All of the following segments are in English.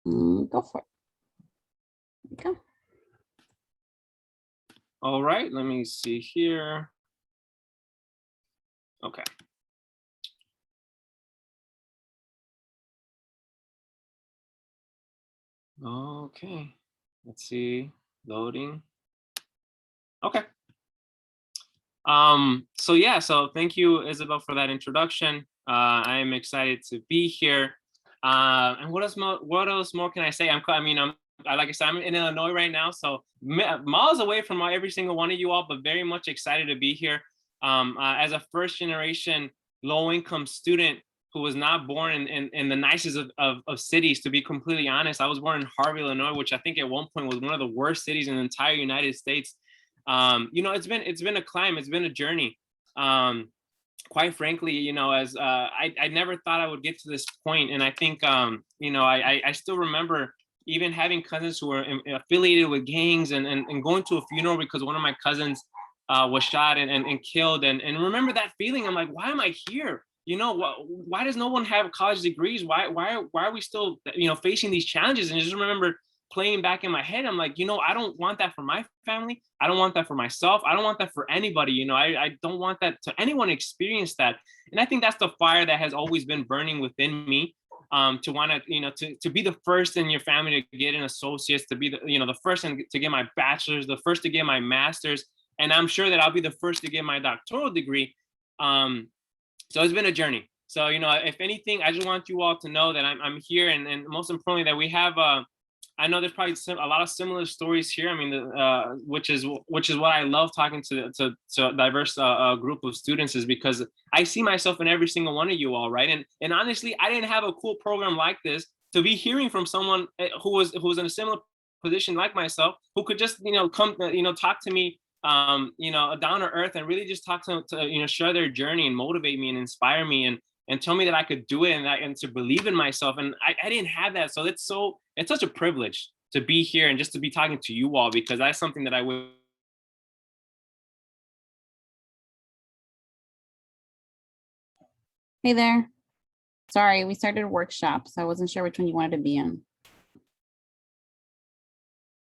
Go for it. Go. All right, let me see here. Okay. Okay, let's see, loading. Okay. So yeah, so thank you, Isabel, for that introduction. I am excited to be here. And what else more can I say? Like I said, I'm in Illinois right now, so miles away from every single one of you all, but very much excited to be here. As a first generation low income student who was not born in the nicest of cities, to be completely honest. I was born in Harvey, Illinois, which I think at one point was one of the worst cities in the entire United States. It's been a climb, it's been a journey. Quite frankly, as I never thought I would get to this point. And I think, I still remember even having cousins who were affiliated with gangs and going to a funeral because one of my cousins was shot and killed. And remember that feeling. I'm like, why am I here? Why does no one have college degrees? Why are we still, facing these challenges? And I just remember playing back in my head. I'm like, I don't want that for my family. I don't want that for myself. I don't want that for anybody. I don't want that to anyone experience that. And I think that's the fire that has always been burning within me. To want to be the first in your family to get an associate's, to be the first to get my bachelor's, the first to get my master's, and I'm sure that I'll be the first to get my doctoral degree. So it's been a journey. So if anything, I just want you all to know that I'm here, and most importantly that we have I know there's probably a lot of similar stories here. I mean, which is what I love talking to a diverse group of students, is because I see myself in every single one of you all, right? And honestly, I didn't have a cool program like this to be hearing from someone who was in a similar position like myself, who could just come talk to me down to earth, and really just talk to share their journey and motivate me and inspire me and tell me that I could do it and to believe in myself. And I didn't have that. So it's such a privilege to be here and just to be talking to you all, because that's something that I would. Hey there. Sorry, we started a workshop, so I wasn't sure which one you wanted to be in.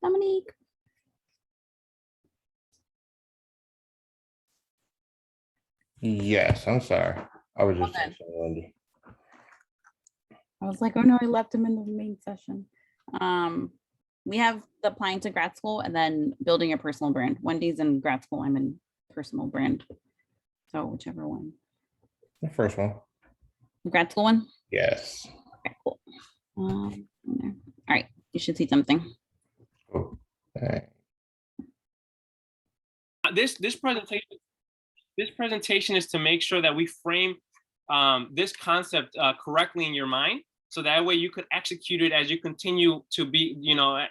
Dominique. Yes, I'm sorry. I was just texting Wendy. I was like, oh no, I left him in the main session. We have the applying to grad school and then building your personal brand. Wendy's in grad school, I'm in personal brand. So whichever one. The first one. The grad school one? Yes. Okay, cool. All right, you should see something. Cool. Okay. This presentation is to make sure that we frame this concept correctly in your mind, so that way you could execute it as you continue to be,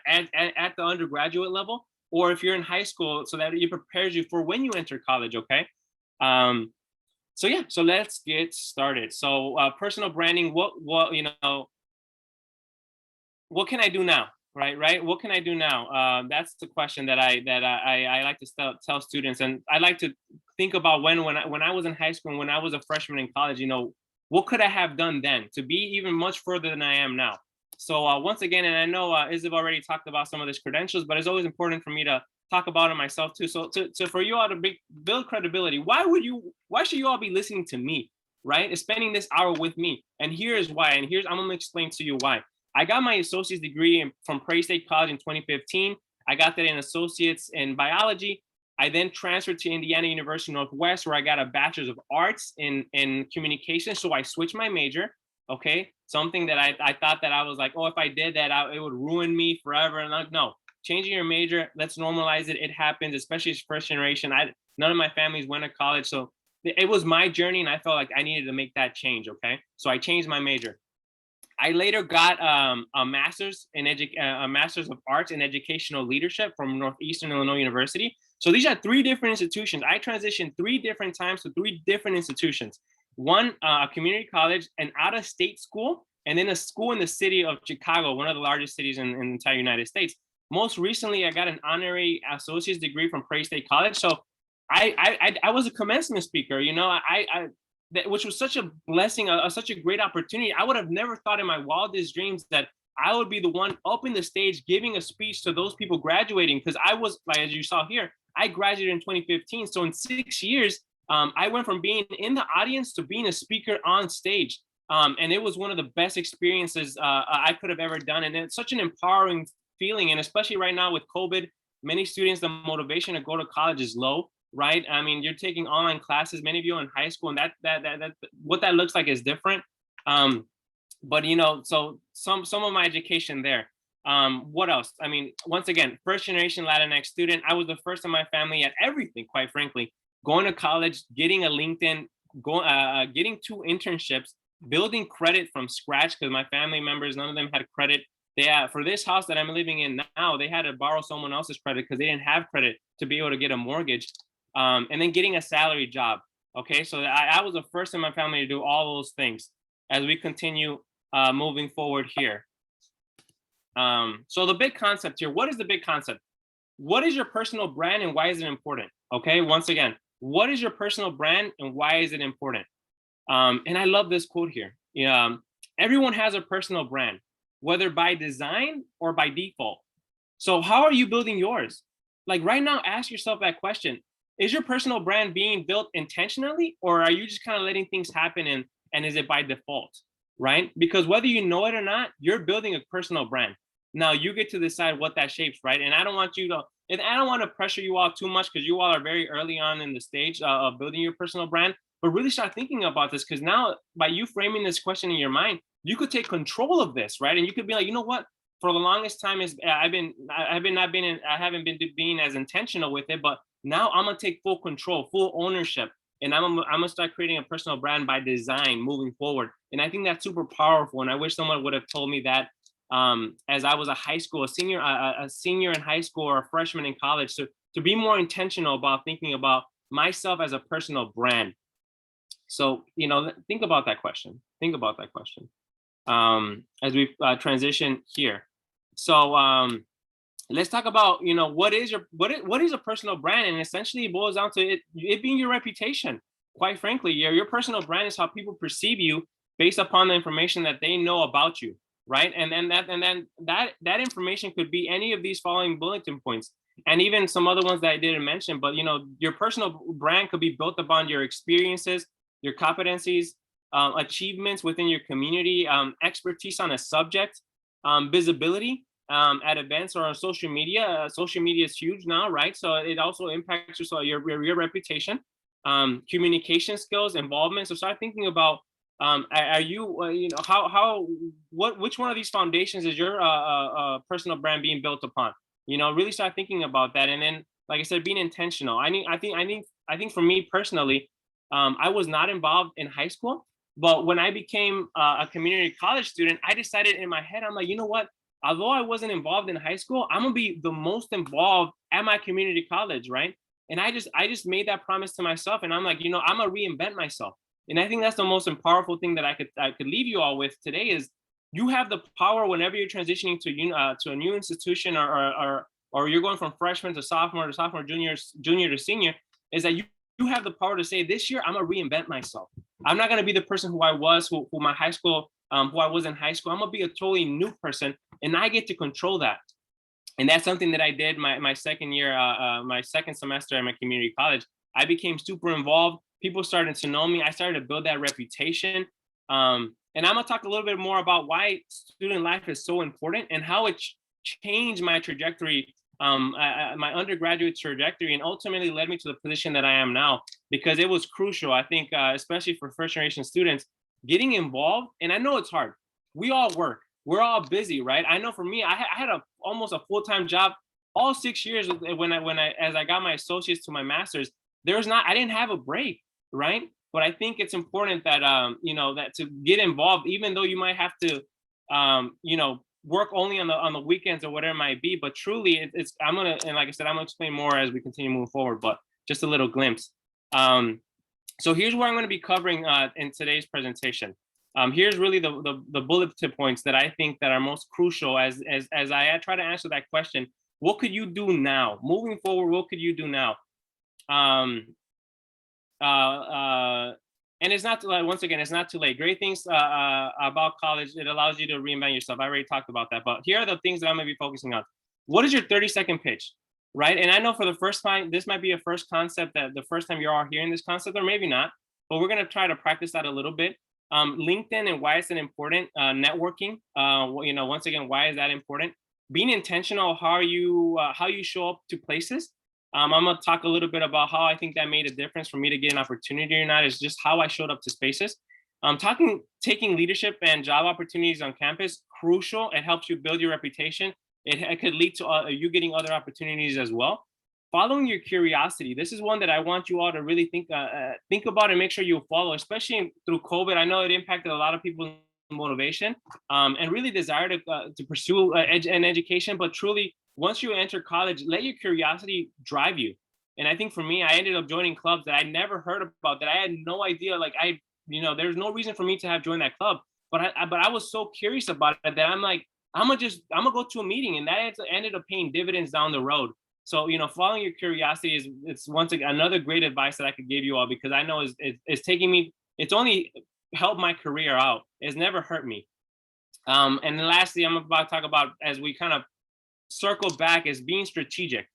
at the undergraduate level, or if you're in high school, so that it prepares you for when you enter college. Okay. So yeah, so let's get started. So personal branding, what can I do now? Right. What can I do now? That's the question that I like to tell students, and I like to think about when I was in high school and when I was a freshman in college. What could I have done then to be even much further than I am now? So once again, and I know Isabel already talked about some of these credentials, but it's always important for me to talk about it myself too. So for you all to build credibility, why should you all be listening to me, right? Spending this hour with me? And here's why. And I'm gonna explain to you why. I got my associate's degree from Prairie State College in 2015. I got that in associates in biology. I then transferred to Indiana University Northwest, where I got a bachelor's of arts in communication. So I switched my major. Okay, something that I thought that I was like, oh, if I did that, it would ruin me forever. And like, no, changing your major, let's normalize it. It happens, especially as first generation. None of my families went to college, so it was my journey, and I felt like I needed to make that change. Okay, so I changed my major. I later got a master's of arts in educational leadership from Northeastern Illinois University. So these are three different institutions. I transitioned 3 different times to 3 different institutions. One, a community college, an out-of-state school, and then a school in the city of Chicago, one of the largest cities in the entire United States. Most recently, I got an honorary associate's degree from Prairie State College. So I was a commencement speaker, which was such a blessing, such a great opportunity. I would have never thought in my wildest dreams that I would be the one up in the stage giving a speech to those people graduating, because I was, like, as you saw here, I graduated in 2015. So in 6 years, I went from being in the audience to being a speaker on stage. And it was one of the best experiences I could have ever done. And it's such an empowering feeling. And especially right now with COVID, many students, the motivation to go to college is low, right? I mean, you're taking online classes, many of you are in high school, and that what that looks like is different. But you know, so some of my education there. What else? I mean, once again, first generation Latinx student. I was the first in my family at everything, quite frankly. Going to college, getting a LinkedIn, getting 2 internships, building credit from scratch, because my family members, none of them had credit. They had, for this house that I'm living in now, they had to borrow someone else's credit because they didn't have credit to be able to get a mortgage. And then getting a salary job. Okay, so I was the first in my family to do all those things. As we continue moving forward here. So the big concept here, what is the big concept? What is your personal brand and why is it important? Okay, once again, what is your personal brand and why is it important? And I love this quote here. Everyone has a personal brand, whether by design or by default. So how are you building yours? Like right now, ask yourself that question. Is your personal brand being built intentionally, or are you just kind of letting things happen and is it by default, right? Because whether you know it or not, you're building a personal brand. Now you get to decide what that shapes, right? And I don't want you to, and I don't want to pressure you all too much because you all are very early on in the stage of building your personal brand, but really start thinking about this, because now by you framing this question in your mind, you could take control of this, right? And you could be like, you know what? For the longest time, I haven't been being as intentional with it, but now I'm gonna take full control, full ownership, and I'm gonna start creating a personal brand by design moving forward. And I think that's super powerful. And I wish someone would have told me that as I was a senior in high school or a freshman in college, to be more intentional about thinking about myself as a personal brand. So, think about that question. Think about that question as we transition here. So let's talk about, what is a personal brand? And essentially it boils down to it being your reputation. Quite frankly, your personal brand is how people perceive you based upon the information that they know about you, right? And then that information could be any of these following bulletin points, and even some other ones that I didn't mention. But your personal brand could be built upon your experiences, your competencies, achievements within your community, expertise on a subject, visibility at events or on social media. Social media is huge now, right? So it also impacts your reputation, communication skills, involvement. So start thinking about, are you, which one of these foundations is your personal brand being built upon? Really start thinking about that. And then, like I said, being intentional. I think for me personally, I was not involved in high school, but when I became a community college student, I decided in my head, I'm like, you know what? Although I wasn't involved in high school, I'm gonna be the most involved at my community college, right? And I just made that promise to myself, and I'm like, I'm gonna reinvent myself. And I think that's the most powerful thing that I could leave you all with today is you have the power whenever you're transitioning to a new institution or you're going from freshman to sophomore, junior to senior, is that you have the power to say, this year I'm gonna reinvent myself. I'm not gonna be the person who I was, who my high school, who I was in high school. I'm gonna be a totally new person, and I get to control that. And that's something that I did my second year, my second semester at my community college. I became super involved. People started to know me. I started to build that reputation. And I'm gonna talk a little bit more about why student life is so important and how it changed my trajectory, my undergraduate trajectory, and ultimately led me to the position that I am now, because it was crucial. I think, especially for first generation students, getting involved. And I know it's hard. We all work. We're all busy, right? I know for me, I had almost a full-time job all 6 years as I got my associates to my master's. I didn't have a break, right? But I think it's important that that to get involved, even though you might have to work only on the weekends or whatever it might be. But truly, and like I said, I'm gonna explain more as we continue moving forward. But just a little glimpse. So here's what I'm going to be covering in today's presentation. Here's really the bullet points that I think that are most crucial as I try to answer that question. What could you do now? Moving forward, what could you do now? And it's not too late. Once again, it's not too late. Great things about college. It allows you to reinvent yourself. I already talked about that, but here are the things that I'm gonna be focusing on. What is your 30-second pitch, right? And I know for the first time, this might be a first concept that the first time you're all hearing this concept, or maybe not, but we're gonna try to practice that a little bit. LinkedIn and why is it important? Networking, once again, why is that important? Being intentional, how you show up to places. I'm gonna talk a little bit about how I think that made a difference for me to get an opportunity or not, is just how I showed up to spaces. Taking leadership and job opportunities on campus, crucial. It helps you build your reputation. It could lead to you getting other opportunities as well. Following your curiosity. This is one that I want you all to really think about and make sure you follow, especially through COVID. I know it impacted a lot of people's motivation and really desire to pursue an education, but truly, once you enter college, let your curiosity drive you. And I think for me, I ended up joining clubs that I never heard about, that I had no idea. Like there's no reason for me to have joined that club, but I was so curious about it that I'm like, I'm gonna go to a meeting, and that ended up paying dividends down the road. So following your curiosity it's once again another great advice that I could give you all, because I know it's taking me. It's only helped my career out. It's never hurt me. And then lastly, I'm about to talk about, as we kind of circle back, is being strategic,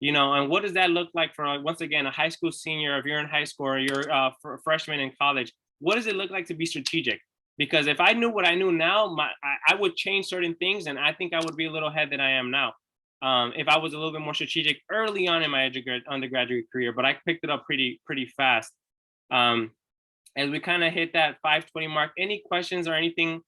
and what does that look like for, once again, a high school senior? If you're in high school or you're a freshman in college, what does it look like to be strategic? Because if I knew what I knew now, I would change certain things, and I think I would be a little ahead than I am now. If I was a little bit more strategic early on in my undergraduate career, but I picked it up pretty fast. As we kind of hit that 5:20 mark, any questions or anything,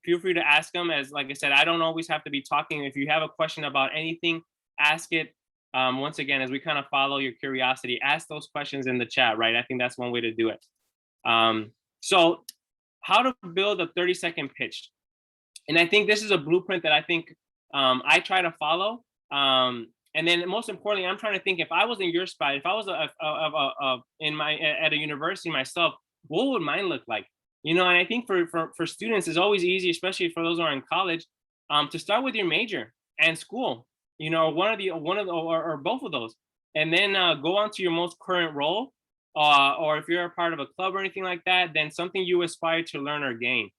feel free to ask them. As like I said, I don't always have to be talking. If you have a question about anything, ask it. Once again, as we kind of follow your curiosity, ask those questions in the chat, right? I think that's one way to do it. So how to build a 30-second pitch. And I think this is a blueprint that I think I try to follow. And then most importantly, I'm trying to think, if I was in your spot, if I was at a university myself, what would mine look like? And I think for students, it's always easy, especially for those who are in college, to start with your major and school, one of the or both of those, and then go on to your most current role, or if you're a part of a club or anything like that, then something you aspire to learn or gain.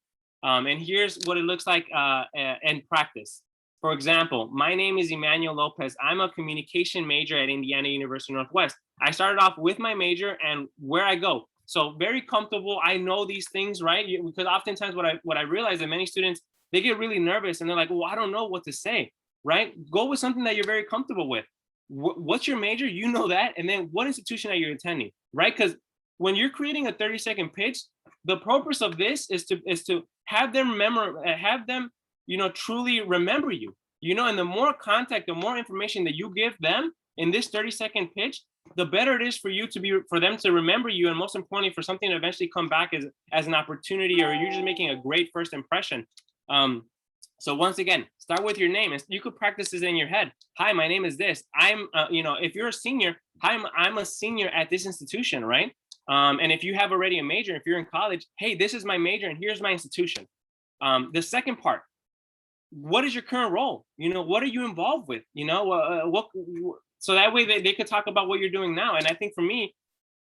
And here's what it looks like in practice. For example, my name is Emmanuel Lopez. I'm a communication major at Indiana University Northwest. I started off with my major and where I go. So very comfortable. I know these things, right? Because oftentimes what I realize that many students, they get really nervous and they're like, well, I don't know what to say, right? Go with something that you're very comfortable with. What's your major? You know that. And then what institution are you attending, right? Because when you're creating a 30-second pitch, the purpose of this is to have them truly remember you, and the more contact, the more information that you give them in this 30-second pitch, the better it is for them to remember you, and most importantly, for something to eventually come back as an opportunity, or you're just making a great first impression. So once again, start with your name, and you could practice this in your head. Hi, my name is this. I'm, if you're a senior, hi, I'm a senior at this institution, right? And if you have already a major, if you're in college, hey, this is my major and here's my institution. The second part, what is your current role? What are you involved with? So that way they could talk about what you're doing now. And I think for me,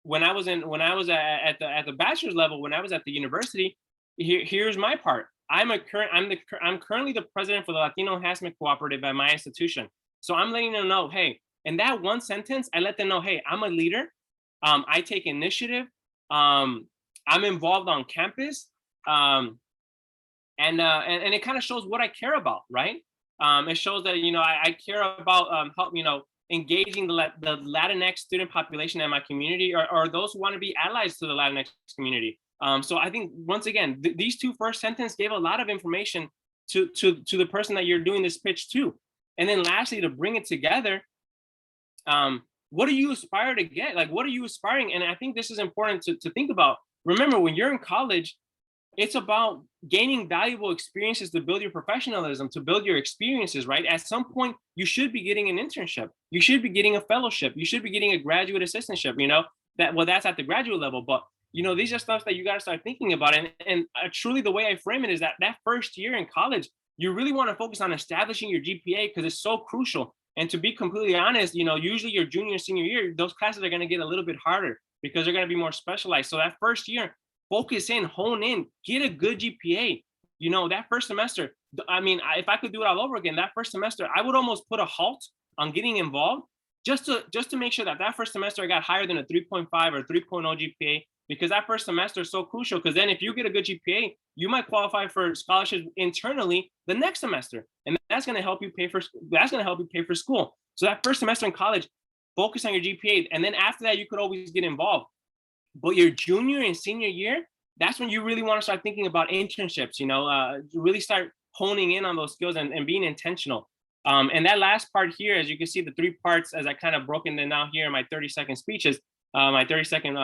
when I was at the bachelor's level, when I was at the university, here's my part. I'm currently the president for the Latino Enhancement Cooperative at my institution. So I'm letting them know, hey, in that one sentence, I let them know, hey, I'm a leader. I take initiative. I'm involved on campus. And it kind of shows what I care about, right? It shows that I care about engaging the Latinx student population in my community, or those who want to be allies to the Latinx community. So I think once again, these two first sentences gave a lot of information to the person that you're doing this pitch to, and then lastly, to bring it together. What do you aspire to get? Like, what are you aspiring? And I think this is important to think about. Remember, when you're in college, it's about gaining valuable experiences to build your professionalism, to build your experiences, right? At some point, you should be getting an internship. You should be getting a fellowship. You should be getting a graduate assistantship, that's at the graduate level. But, these are stuff that you got to start thinking about. And truly the way I frame it is that first year in college, you really want to focus on establishing your GPA because it's so crucial. And to be completely honest, usually your junior, senior year, those classes are going to get a little bit harder. because they're going to be more specialized. So that first year, focus in, hone in, get a good GPA. You know, that first semester, I mean, if I could do it all over again, that first semester, I would almost put a halt on getting involved just to make sure that that first semester I got higher than a 3.5 or 3.0 GPA, because that first semester is so crucial. Because then if you get a good GPA, you might qualify for scholarships internally the next semester, and that's going to help you pay for school. So that first semester in college, focus on your GPA, and then after that, you could always get involved. But your junior and senior year, that's when you really want to start thinking about internships. You know, really start honing in on those skills and being intentional. And that last part here, as you can see, the 3 parts, as I kind of broken them down here in my 30-second speeches, my 30-second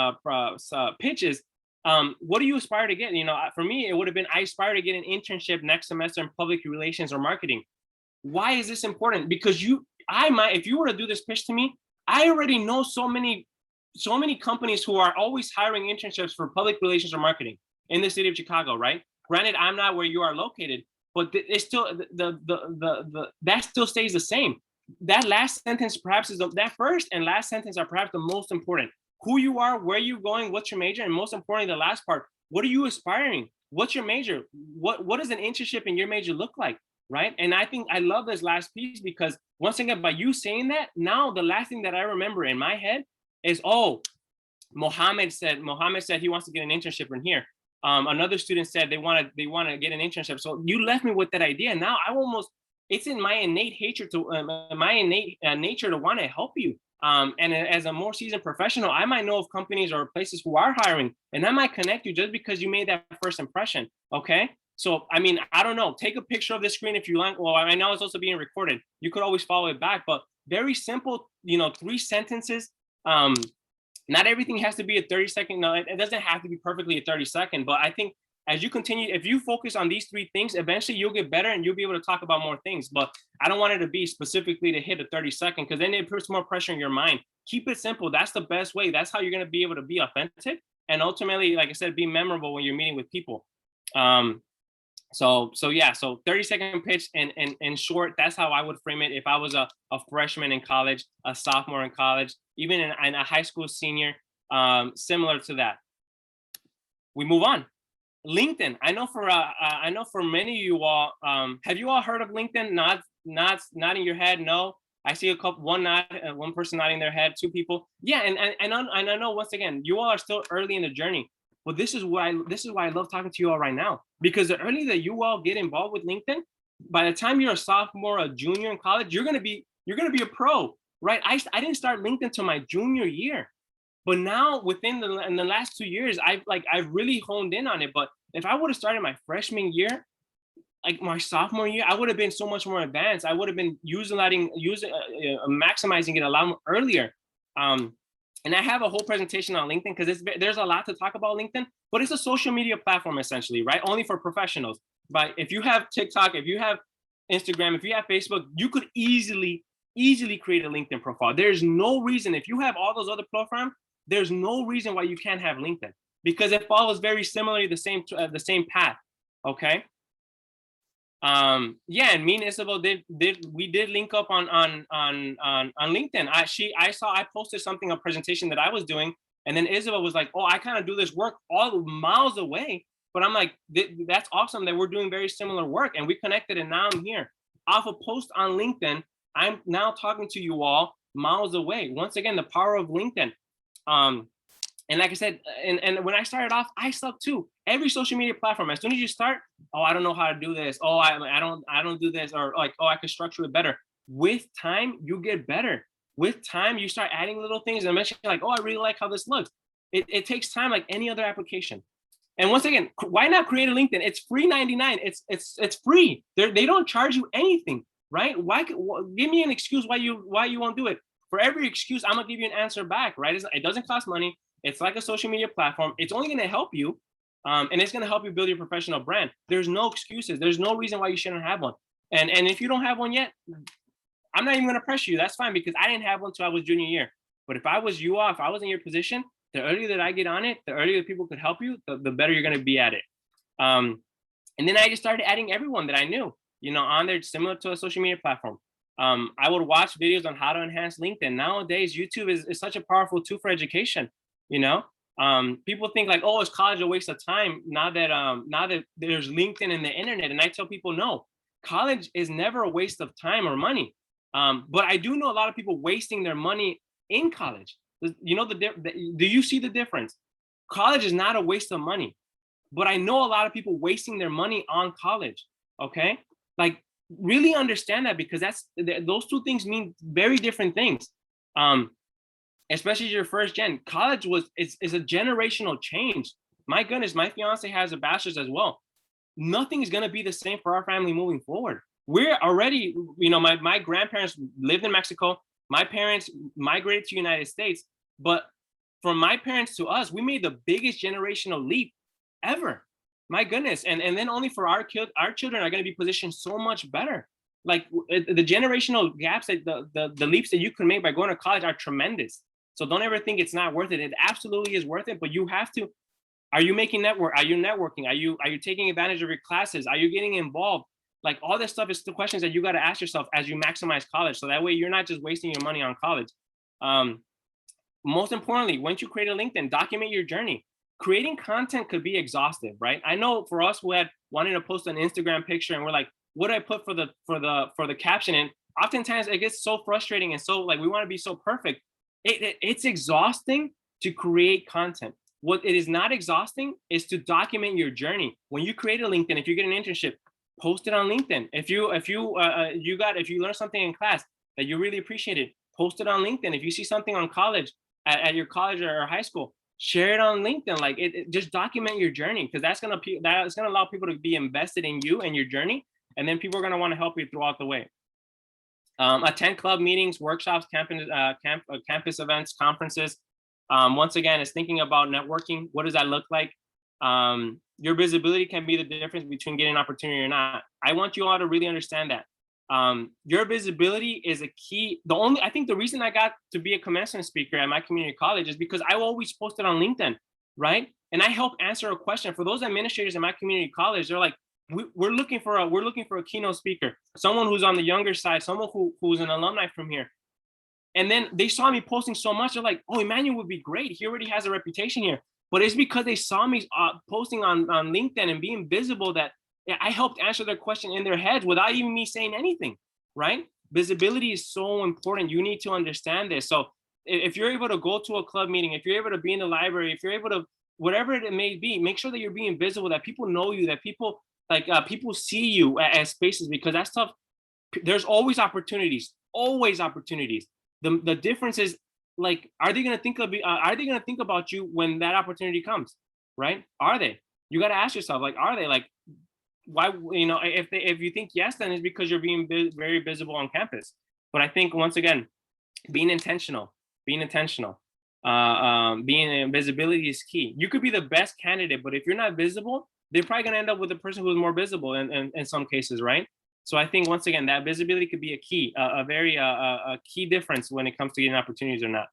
pitches. What do you aspire to get? You know, for me, it would have been, I aspire to get an internship next semester in public relations or marketing. Why is this important? Because if you were to do this pitch to me, I already know so many companies who are always hiring internships for public relations or marketing in the city of Chicago, right? Granted, I'm not where you are located, but it's still that still stays the same. That last sentence perhaps is that first and last sentence are perhaps the most important. Who you are, where you're going, what's your major, and most importantly, the last part, what are you aspiring? What's your major? What does an internship in your major look like, right? And I think I love this last piece, because once again, by you saying that, now the last thing that I remember in my head is, oh, Mohammed said he wants to get an internship in here. Another student said they want to get an internship. So you left me with that idea. Now it's in my innate nature to want to help you. And as a more seasoned professional, I might know of companies or places who are hiring, and I might connect you just because you made that first impression. Okay. So, I mean, I don't know, take a picture of the screen if you like. Well, I know it's also being recorded. You could always follow it back, but very simple, 3 sentences. Not everything has to be a 30-second. No, it doesn't have to be perfectly a 30-second, but I think as you continue, if you focus on these 3 things, eventually you'll get better and you'll be able to talk about more things. But I don't want it to be specifically to hit a 30-second, because then it puts more pressure in your mind. Keep it simple. That's the best way. That's how you're going to be able to be authentic and ultimately, like I said, be memorable when you're meeting with people. So 30-second pitch and in short, that's how I would frame it if I was a freshman in college, a sophomore in college, even in a high school senior, similar to that. We move on. LinkedIn. I know for many of you all, have you all heard of LinkedIn? Nodding your head. No. I see one person nodding their head, 2 people. Yeah, and I know once again, you all are still early in the journey. But this is why I love talking to you all right now, because the earlier that you all get involved with LinkedIn, by the time you're a sophomore, a junior in college, you're gonna be a pro, right? I didn't start LinkedIn till my junior year, but now in the last 2 years, I've really honed in on it. But if I would have started my freshman year, like my sophomore year, I would have been so much more advanced. I would have been maximizing it a lot more earlier. And I have a whole presentation on LinkedIn, because there's a lot to talk about LinkedIn, but it's a social media platform essentially, right? Only for professionals. But if you have TikTok, if you have Instagram, if you have Facebook, you could easily create a LinkedIn profile. There's no reason, if you have all those other platforms, there's no reason why you can't have LinkedIn, because it follows very similarly the same path. Okay. Yeah, and me and Isabel did link up on LinkedIn. I posted a presentation that I was doing, and then Isabel was like, oh, I kind of do this work all miles away, but I'm like, that's awesome that we're doing very similar work, and we connected, and now I'm here off a post on LinkedIn. I'm now talking to you all miles away. Once again, the power of LinkedIn. And like I said, and when I started off, I sucked too. Every social media platform, as soon as you start, oh, I don't know how to do this. Oh, I don't do this, or like, oh, I could structure it better. With time, you get better. With time, you start adding little things, and eventually you're like, oh, I really like how this looks. It takes time, like any other application. And once again, why not create a LinkedIn? It's free 99. It's free. They don't charge you anything, right? Give me an excuse why you won't do it. For every excuse, I'm gonna give you an answer back, right? It doesn't cost money. It's like a social media platform. It's only going to help you, and it's going to help you build your professional brand. There's no excuses. There's no reason why you shouldn't have one. And if you don't have one yet, I'm not even going to pressure you. That's fine, because I didn't have one until I was junior year. But if I was you all, if I was in your position, the earlier that I get on it, the earlier people could help you, the better you're going to be at it. And then I just started adding everyone that I knew, on there, similar to a social media platform. I would watch videos on how to enhance LinkedIn. Nowadays, YouTube is such a powerful tool for education. you know? People think like, oh, is college a waste of time now that there's LinkedIn and the internet? And I tell people, no, college is never a waste of time or money. But I do know a lot of people wasting their money in college. You know, do you see the difference? College is not a waste of money, but I know a lot of people wasting their money on college. Okay, like really understand that, because those two things mean very different things. Especially your first gen. College is a generational change. My goodness, my fiance has a bachelor's as well. Nothing is going to be the same for our family moving forward. We're already, you know, my grandparents lived in Mexico. My parents migrated to the United States. But from my parents to us, we made the biggest generational leap ever. My goodness. And then only for our children are going to be positioned so much better. Like the generational gaps, that the leaps that you can make by going to college are tremendous. So don't ever think it's not worth it. It absolutely is worth it, but you have to. Are you making network? Are you networking? Are you taking advantage of your classes? Are you getting involved? Like all this stuff is the questions that you got to ask yourself as you maximize college. So that way you're not just wasting your money on college. Most importantly, once you create a LinkedIn, document your journey. Creating content could be exhaustive, right? I know for us who had wanted to post an Instagram picture and we're like, what do I put for the caption? And oftentimes it gets so frustrating and so like we want to be so perfect. It's exhausting to create content. What it is not exhausting is to document your journey. When you create a LinkedIn, if you get an internship, post it on LinkedIn. If you learn something in class that you really appreciated, post it on LinkedIn. If you see something on college at your college or high school, share it on LinkedIn. Like just document your journey, because that's gonna allow people to be invested in you and your journey, and then people are gonna want to help you throughout the way. Attend club meetings, workshops, campus events, conferences. Once again, it's thinking about networking. What does that look like? Your visibility can be the difference between getting an opportunity or not. I want you all to really understand that. Your visibility is a key. I think the reason I got to be a commencement speaker at my community college is because I always posted on LinkedIn, right? And I help answer a question for those administrators in my community college. They're like, we're looking for a keynote speaker, someone who's on the younger side, someone who's an alumni from here. And then they saw me posting so much. They're like, oh, Emmanuel would be great. He already has a reputation here. But it's because they saw me posting on LinkedIn and being visible that I helped answer their question in their heads without even me saying anything, right? Visibility is so important. You need to understand this. So if you're able to go to a club meeting, if you're able to be in the library, if you're able to, whatever it may be, make sure that you're being visible, that people know you, that people see you as spaces, because that stuff, there's always opportunities, always opportunities. The difference is, like, are they gonna think about you when that opportunity comes, right? Are they? You got to ask yourself, like, are they? Like, why? You know, if you think yes, then it's because you're being very visible on campus. But I think, once again, being intentional, visibility is key. You could be the best candidate, but if you're not visible, they're probably gonna end up with the person who's more visible in some cases, right? So I think, once again, that visibility could be a key, a very key difference when it comes to getting opportunities or not.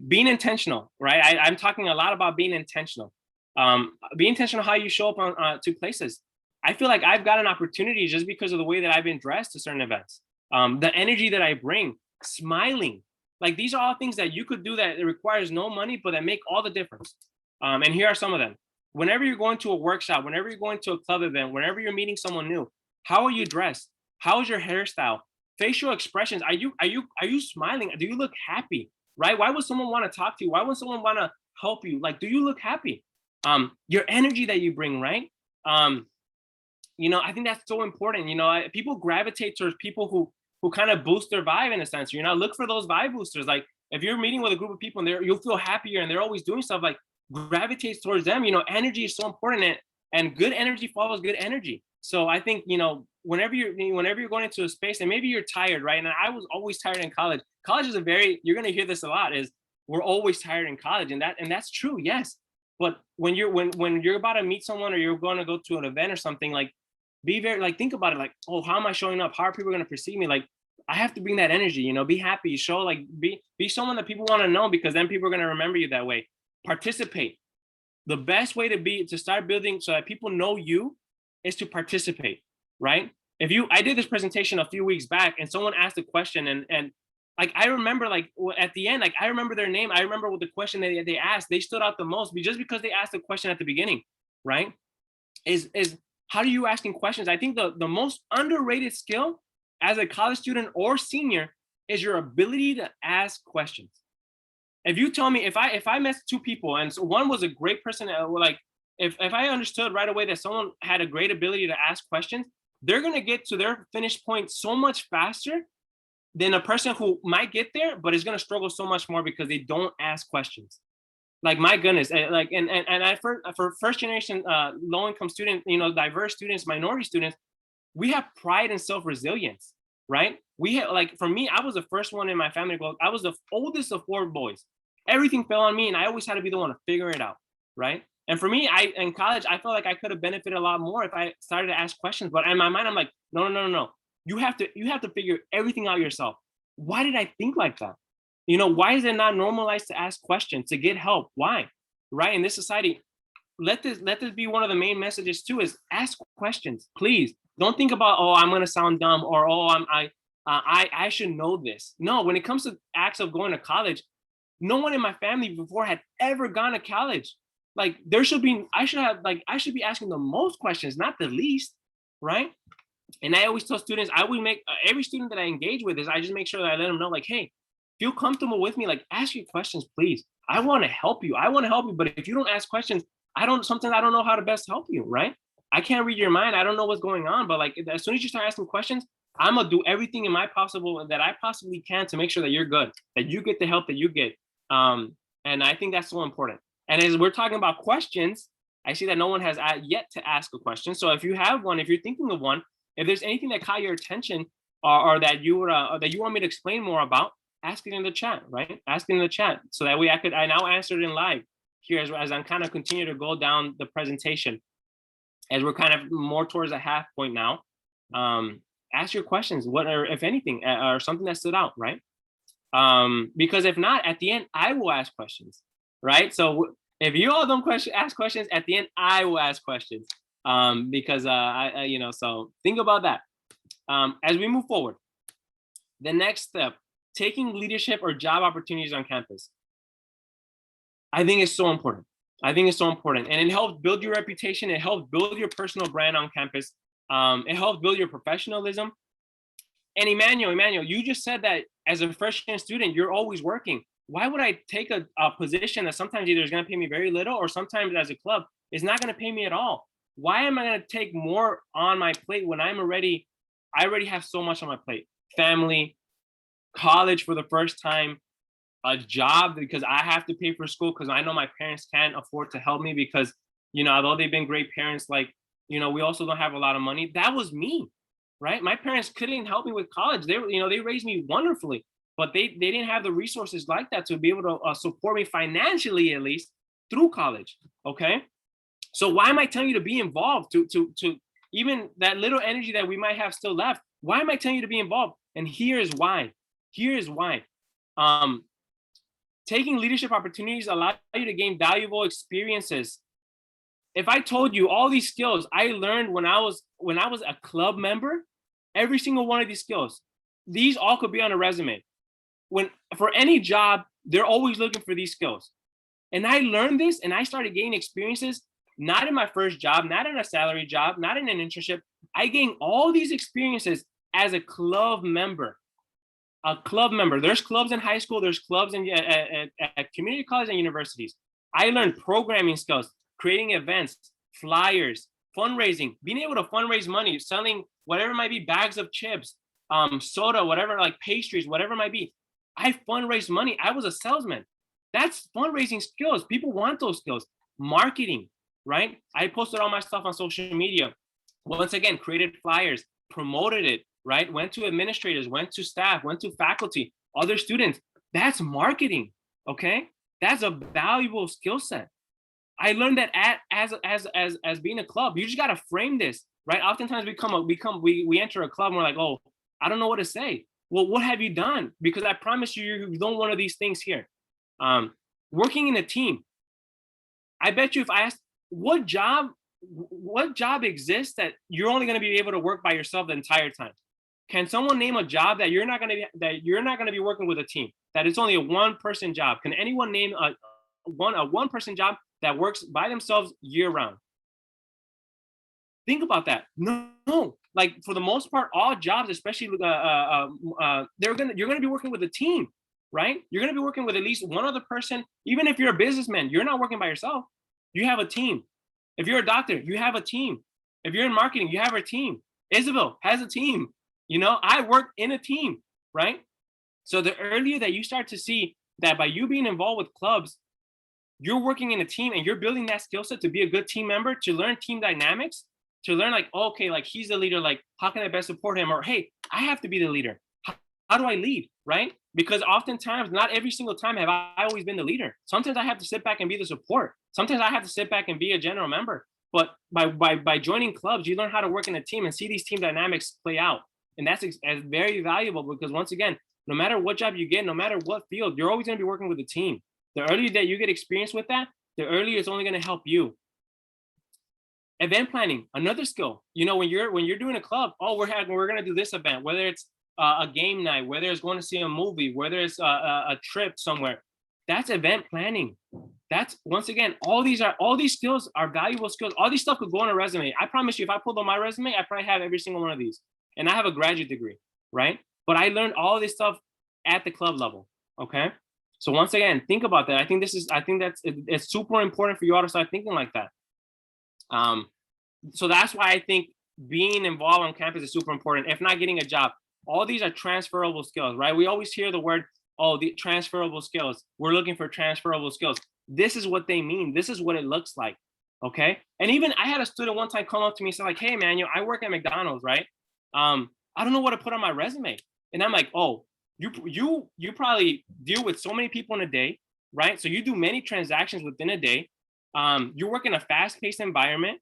Being intentional, right? I'm talking a lot about being intentional. Be intentional how you show up to places. I feel like I've gotten opportunities just because of the way that I've been dressed to certain events. The energy that I bring, smiling. Like, these are all things that you could do that it requires no money, but that make all the difference. And here are some of them. Whenever you're going to a workshop, whenever you're going to a club event, whenever you're meeting someone new, how are you dressed? How is your hairstyle? Facial expressions. Are you smiling? Do you look happy? Right? Why would someone want to talk to you? Why would someone want to help you? Like, do you look happy? Your energy that you bring, right? You know, I think that's so important. You know, people gravitate towards people who kind of boost their vibe, in a sense. You know, look for those vibe boosters. Like, if you're meeting with a group of people and you'll feel happier and they're always doing stuff, like, gravitates towards them. You know, energy is so important, and good energy follows good energy. So I think, you know, whenever you're going into a space and maybe you're tired, right? And I was always tired in college. College is you're going to hear this a lot, is we're always tired in college. And that's true. Yes. But when you're about to meet someone, or you're going to go to an event or something, like, be very, like, think about it, like, oh, how am I showing up? How are people going to perceive me? Like, I have to bring that energy, you know, be happy, show, like, be someone that people want to know, because then people are going to remember you that way. Participate. The best way to start building so that people know you is to participate, right? I did this presentation a few weeks back, and someone asked a question, and Like I remember, like at the end, like I remember their name. I remember what the question that they asked. They stood out the most, just because they asked the question at the beginning, right? Is how are you asking questions? I think the most underrated skill as a college student or senior is your ability to ask questions. If you tell me, if I met two people and so one was a great person, like if I understood right away that someone had a great ability to ask questions, they're gonna get to their finish point so much faster than a person who might get there but is gonna struggle so much more because they don't ask questions. Like my goodness, like and I for first generation low income students, diverse students, minority students, we have pride and self resilience, right? We have, like, for me, I was the first one in my family to go. I was the oldest of four boys. Everything fell on me, and I always had to be the one to figure it out, right? And for me, in college, I felt like I could have benefited a lot more if I started to ask questions. But in my mind, I'm like, no, no, no, no, no. You have to figure everything out yourself. Why did I think like that? Why is it not normalized to ask questions, to get help? Why? Right? In this society, let this be one of the main messages too, is ask questions, please. Don't think about, oh, I'm gonna sound dumb, or oh, I should know this. No, when it comes to acts of going to college, no one in my family before had ever gone to college. Like I should be asking the most questions, not the least, right? And I always tell students, I would make every student that I engage with, is I just make sure that I let them know, like, hey, feel comfortable with me, like ask your questions, please. I want to help you. But if you don't ask questions, sometimes I don't know how to best help you, right? I can't read your mind. I don't know what's going on. But like, as soon as you start asking questions, I'm gonna do everything in my possible that I possibly can to make sure that you're good, that you get the help that you get. And I think that's so important. And as we're talking about questions, I see that no one has yet to ask a question. So if you have one, if you're thinking of one, if there's anything that caught your attention, or that you want me to explain more about, ask it in the chat, right? Ask it in the chat, so that way I now answer it in live here as I'm kind of continue to go down the presentation, as we're kind of more towards a half point now. Ask your questions, what, or if anything, or something that stood out, right? Because if not, at the end, I will ask questions, right? So if you all don't ask questions, at the end, I will ask questions. Because so think about that. As we move forward, the next step, taking leadership or job opportunities on campus. I think it's so important. And it helps build your reputation. It helps build your personal brand on campus. It helps build your professionalism. And Emmanuel, you just said that as a freshman student, you're always working. Why would I take a position that sometimes either is going to pay me very little, or sometimes as a club is not going to pay me at all? Why am I going to take more on my plate when I already have so much on my plate? Family, college for the first time, a job because I have to pay for school because I know my parents can't afford to help me because, although they've been great parents, like, we also don't have a lot of money. That was me, right? My parents couldn't help me with college. They raised me wonderfully, but they didn't have the resources like that to be able to support me financially, at least through college. Okay. So why am I telling you to be involved, to even that little energy that we might have still left? Why am I telling you to be involved? And here's why. Taking leadership opportunities allow you to gain valuable experiences. If I told you all these skills I learned when I was a club member, every single one of these skills, these all could be on a resume. For any job, they're always looking for these skills. And I learned this, and I started gaining experiences, not in my first job, not in a salary job, not in an internship. I gained all these experiences as a club member. There's clubs in high school. There's clubs at community colleges and universities. I learned programming skills, creating events, flyers, fundraising, being able to fundraise money, selling whatever it might be, bags of chips, soda, whatever, like pastries, whatever it might be. I fundraised money. I was a salesman. That's fundraising skills. People want those skills. Marketing, right? I posted all my stuff on social media. Once again, created flyers, promoted it, right? Went to administrators, went to staff, went to faculty, other students. That's marketing, okay? That's a valuable skill set. I learned that as being a club, you just gotta frame this, right? Oftentimes we enter a club and we're like, oh, I don't know what to say. Well, what have you done? Because I promise you don't one of these things here. Working in a team. I bet you if I asked what job exists that you're only going to be able to work by yourself the entire time? Can someone name a job that you're not going to be working with a team? That it's only a one-person job. Can anyone name a one-person job that works by themselves year-round? Think about that. No. Like for the most part, all jobs, especially you're gonna be working with a team, right? You're gonna be working with at least one other person. Even if you're a businessman, you're not working by yourself. You have a team. If you're a doctor, you have a team. If you're in marketing, you have a team. Isabel has a team. I work in a team, right? So the earlier that you start to see that by you being involved with clubs, you're working in a team and you're building that skill set to be a good team member, to learn team dynamics, to learn like, okay, like he's the leader, like how can I best support him? Or hey, I have to be the leader. How do I lead, right? Because oftentimes, not every single time have I always been the leader. Sometimes I have to sit back and be the support. Sometimes I have to sit back and be a general member. But by joining clubs, you learn how to work in a team and see these team dynamics play out. And that's very valuable because once again, no matter what job you get, no matter what field, you're always going to be working with a team. The earlier that you get experience with that, the earlier it's only going to help you. Event planning, another skill. When you're doing a club, we're going to do this event, whether it's a game night, whether it's going to see a movie, whether it's a trip somewhere. That's event planning. That's, once again, all these skills are valuable skills. All these stuff could go on a resume. I promise you, if I pulled on my resume, I probably have every single one of these. And I have a graduate degree, right? But I learned all this stuff at the club level. Okay. So once again, think about that. I think it's super important for you all to start thinking like that. So that's why I think being involved on campus is super important. If not getting a job, all these are transferable skills, right? We always hear the word, the transferable skills. We're looking for transferable skills. This is what they mean. This is what it looks like. Okay. And even I had a student one time come up to me and say like, hey, Emmanuel, I work at McDonald's, right? I don't know what to put on my resume. And I'm like, oh, you probably deal with so many people in a day, right? So you do many transactions within a day. You work in a fast-paced environment.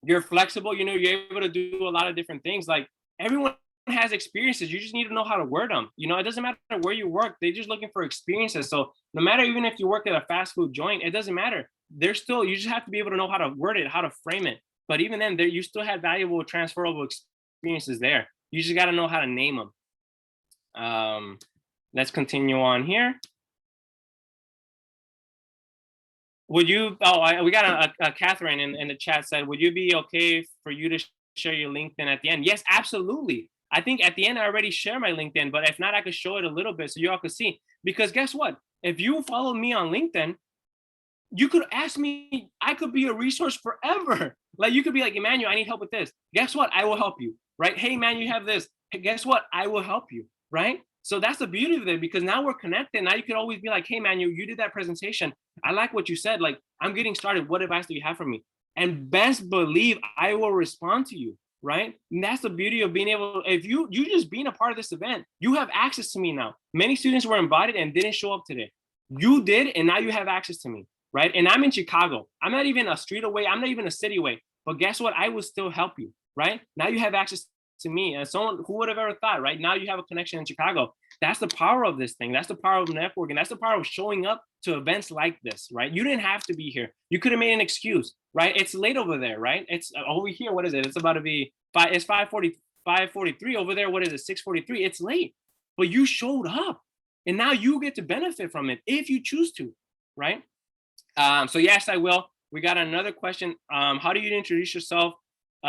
You're flexible, you're able to do a lot of different things. Like everyone has experiences. You just need to know how to word them. It doesn't matter where you work. They're just looking for experiences. So no matter, even if you work at a fast food joint, it doesn't matter. You just have to be able to know how to word it, how to frame it. But even then, you still have valuable transferable experiences there. You just got to know how to name them. Let's continue on here. Would you, we got a Catherine in the chat said, would you be okay for you to share your LinkedIn at the end? Yes, absolutely. I think at the end, I already share my LinkedIn, but if not, I could show it a little bit so you all could see. Because guess what? If you follow me on LinkedIn, you could ask me, I could be a resource forever. Like you could be like, Emmanuel, I need help with this. Guess what? I will help you, right? Hey, man, you have this. Hey, guess what? I will help you, right? So that's the beauty of it, because now we're connected. Now you could always be like, hey, man, you did that presentation. I like what you said. Like, I'm getting started. What advice do you have for me? And best believe I will respond to you, right? And that's the beauty of being able, if you just being a part of this event, you have access to me now. Many students were invited and didn't show up today. You did, and now you have access to me, right? And I'm in Chicago. I'm not even a street away. I'm not even a city away. But guess what? I will still help you, right? Now you have access to me, and someone who would have ever thought, right? Now you have a connection in Chicago. That's the power of this thing. That's the power of networking. That's the power of showing up to events like this, right? You didn't have to be here. You could have made an excuse, right? It's late over there, right? It's over here. What is it? It's about to be it's 5:43 over there. What is it? 6:43. It's late, but you showed up, and now you get to benefit from it if you choose to, right? So yes, I will. We got another question. How do you introduce yourself?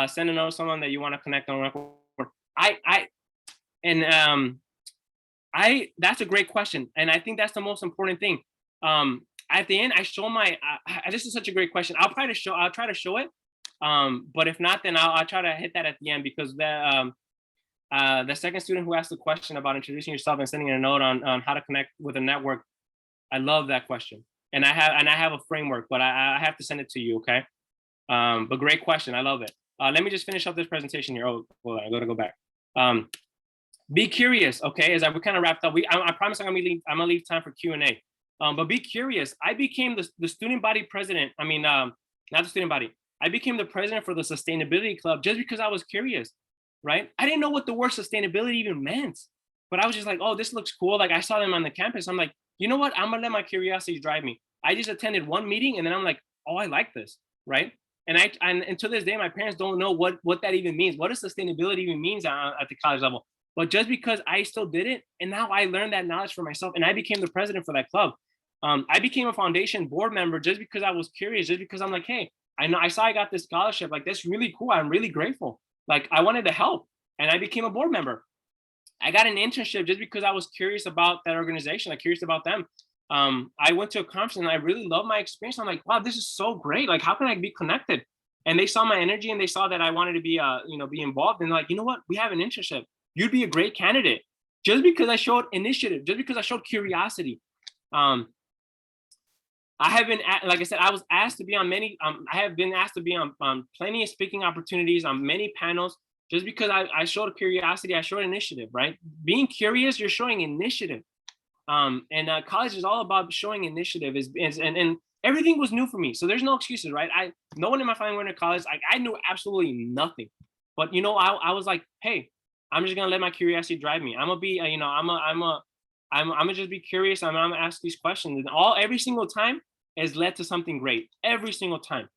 Send a note to someone that you want to connect on record. That's a great question. And I think that's the most important thing. At the end, I show my, this is such a great question. I'll try to show it. But if not, then I'll try to hit that at the end, because the second student who asked the question about introducing yourself and sending a note on how to connect with a network, I love that question. And I have a framework, but I have to send it to you, okay? But great question, I love it. Let me just finish up this presentation here. Oh, hold on, I gotta go back. Be curious, okay? As we kind of wrapped up, I promise I'm gonna leave time for Q&A. But be curious. I became the student body president. I mean, not the student body. I became the president for the sustainability club just because I was curious, right? I didn't know what the word sustainability even meant, but I was just like, oh, this looks cool. Like I saw them on the campus. I'm like, you know what? I'm gonna let my curiosity drive me. I just attended one meeting and then I'm like, oh, I like this, right? And to this day, my parents don't know what that even means. What does sustainability even means at the college level? But just because I still did it, and now I learned that knowledge for myself, and I became the president for that club. I became a foundation board member just because I was curious, just because I'm like, hey, I saw I got this scholarship. Like, that's really cool. I'm really grateful. Like, I wanted to help, and I became a board member. I got an internship just because I was curious about that organization. I'm curious about them. I went to a conference and I really loved my experience. I'm like, wow, this is so great. Like, how can I be connected? And they saw my energy and they saw that I wanted to be, be involved. And they're like, you know what? We have an internship. You'd be a great candidate. Just because I showed initiative, just because I showed curiosity. I have been, like I said, I was asked to be on many, I have been asked to be on plenty of speaking opportunities, on many panels, just because I showed curiosity, I showed initiative, right? Being curious, you're showing initiative. College is all about showing initiative, and everything was new for me. So there's no excuses, right? No one in my family went to college. I knew absolutely nothing, but I was like, hey, I'm just gonna let my curiosity drive me. I'm gonna be, I'm gonna just be curious. I'm gonna ask these questions, and every single time has led to something great. Every single time.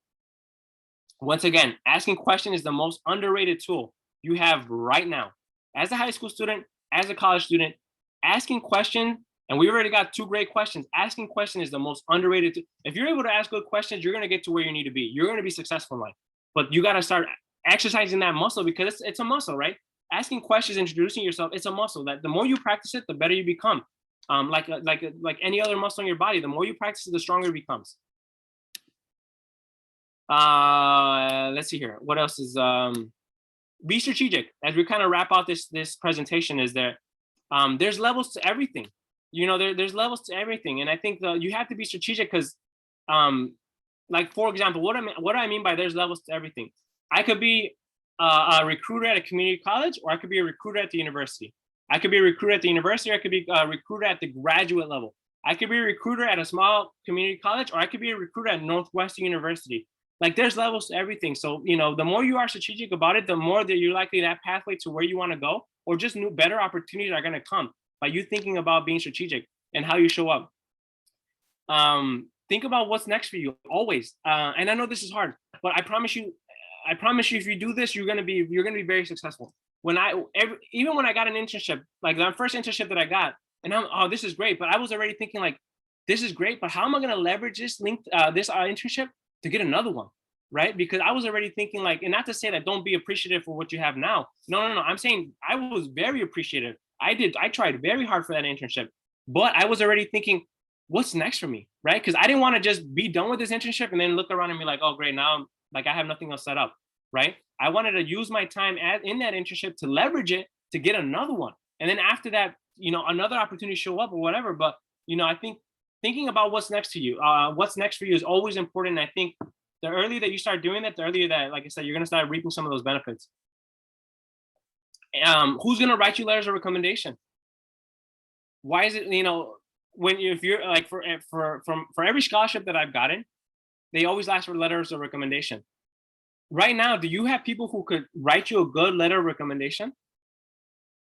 Once again, asking questions is the most underrated tool you have right now. As a high school student, as a college student, asking questions, and we already got 2 great questions. Asking questions is the most underrated. If you're able to ask good questions, you're gonna get to where you need to be. You're gonna be successful in life. But you gotta start exercising that muscle, because it's a muscle, right? Asking questions, introducing yourself, it's a muscle that the more you practice it, the better you become. Like any other muscle in your body, the more you practice it, the stronger it becomes. Let's see here. What else is be strategic. As we kind of wrap out this presentation, is that there's levels to everything. There's levels to everything, and I think you have to be strategic, because like, for example, what do I mean by there's levels to everything? I could be a recruiter at a community college, or I could be a recruiter at the university. I could be a recruiter at the university, or I could be a recruiter at the graduate level. I could be a recruiter at a small community college, or I could be a recruiter at Northwestern University. Like, there's levels to everything. So, the more you are strategic about it, the more that you're likely that pathway to where you want to go, or just better opportunities are going to come by you thinking about being strategic and how you show up. Think about what's next for you always. And I know this is hard, but I promise you, if you do this, you're gonna be very successful. Even when I got an internship, like the first internship that I got, and this is great, but I was already thinking, like, this is great, but how am I gonna leverage this internship to get another one, right? Because I was already thinking, like, and not to say that don't be appreciative for what you have now. No. I'm saying I was very appreciative. I tried very hard for that internship, but I was already thinking, what's next for me, right? Because I didn't want to just be done with this internship and then look around and be like, oh, great, now I have nothing else set up, right? I wanted to use my time in that internship to leverage it to get another one. And then after that, another opportunity show up or whatever. But, I think thinking about what's next to you, what's next for you is always important. And I think the earlier that you start doing that, the earlier that, like I said, you're going to start reaping some of those benefits. Who's going to write you letters of recommendation? Why is it, if you're like, for every scholarship that I've gotten, they always ask for letters of recommendation. Right now, do you have people who could write you a good letter of recommendation?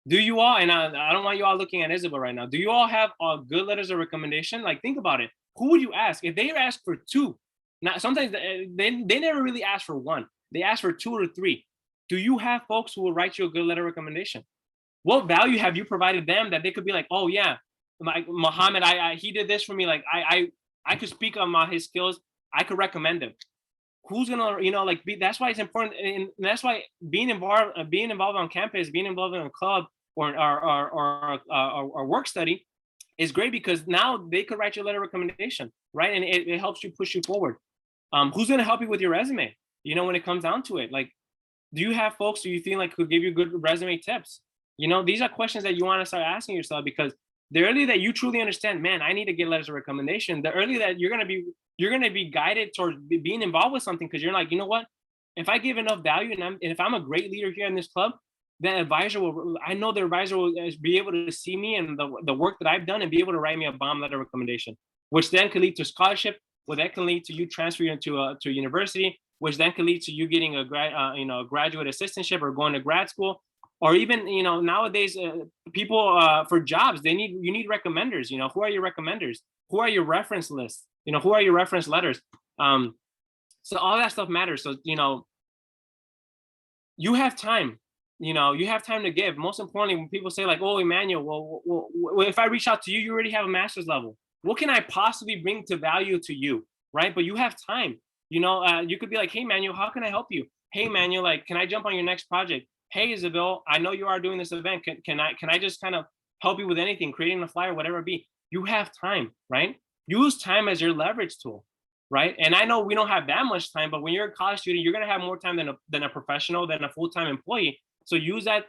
Do you all, and I don't want you all looking at Isabel right now, do you all have good letters of recommendation? Like, think about it. Who would you ask? If they ask for 2, now sometimes they never really ask for 1. They ask for 2 or 3. Do you have folks who will write you a good letter of recommendation? What value have you provided them that they could be like, oh yeah, like Muhammad, he did this for me. Like, I could speak on his skills. I could recommend him. Who's gonna, that's why it's important, and that's why being involved on campus, being involved in a club or work study is great, because now they could write you a letter of recommendation, right? And it helps you push you forward. Who's gonna help you with your resume? When it comes down to it, like, do you have folks who you feel like could give you good resume tips? These are questions that you want to start asking yourself, because the earlier that you truly understand, man, I need to get letters of recommendation, the earlier that you're gonna be guided towards being involved with something, because you're like, you know what? If I give enough value, and if I'm a great leader here in this club, the advisor will be able to see me and the work that I've done and be able to write me a bomb letter of recommendation, which then could lead to scholarship, that can lead to you transferring to a university, which then could lead to you getting a graduate assistantship or going to grad school. Or even, nowadays, people for jobs, you need recommenders. Who are your recommenders? Who are your reference lists? Who are your reference letters? So all that stuff matters. So, you have time, you have time to give. Most importantly, when people say like, oh, Emmanuel, well, if I reach out to you, you already have a master's level. What can I possibly bring to value to you, right? But you have time. You could be like, hey, Emmanuel, how can I help you? Hey, Emmanuel, like, can I jump on your next project? Hey, Isabel, I know you are doing this event. Can I just kind of help you with anything, creating a flyer, whatever it be? You have time, right? Use time as your leverage tool, right? And I know we don't have that much time, but when you're a college student, you're gonna have more time than a professional, than a full-time employee. So use that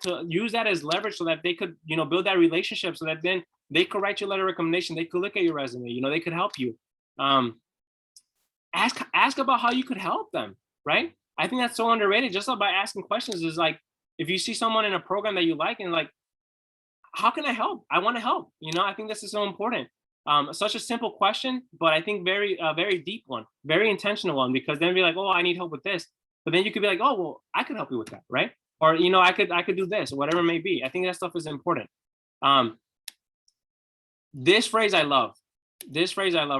as leverage so that they could, build that relationship, so that then they could write you a letter of recommendation. They could look at your resume, they could help you. Ask about how you could help them, right? I think that's so underrated. Just by asking questions is like, if you see someone in a program that you like and like, how can I help? I want to help. I think this is so important. Such a simple question, but I think very deep one, very intentional one, because then be like, oh, I need help with this. But then you could be like, oh, well, I could help you with that, right? Or, I could do this, or whatever it may be. I think that stuff is important. This phrase I love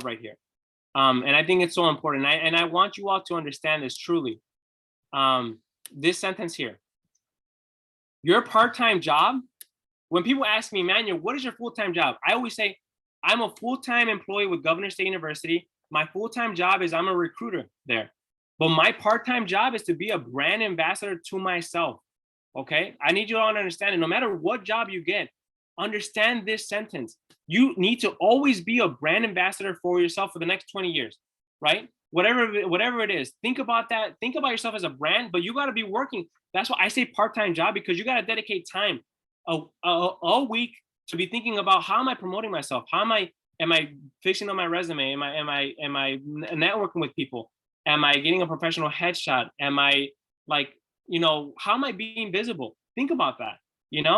right here. And I think it's so important. And I want you all to understand this truly. This sentence here, your part-time job, when people ask me, Emmanuel, what is your full-time job? I always say, I'm a full-time employee with Governor State University. My full-time job is I'm a recruiter there. But my part-time job is to be a brand ambassador to myself, okay? I need you all to understand it. No matter what job you get, understand this sentence. You need to always be a brand ambassador for yourself for the next 20 years, right? Whatever it is, think about that. Think about yourself as a brand, but you got to be working. That's why I say part-time job, because you got to dedicate time a week to be thinking about, how am I promoting myself? How am I fixing on my resume? Am I networking with people? Am I getting a professional headshot? Am I like, how am I being visible? Think about that.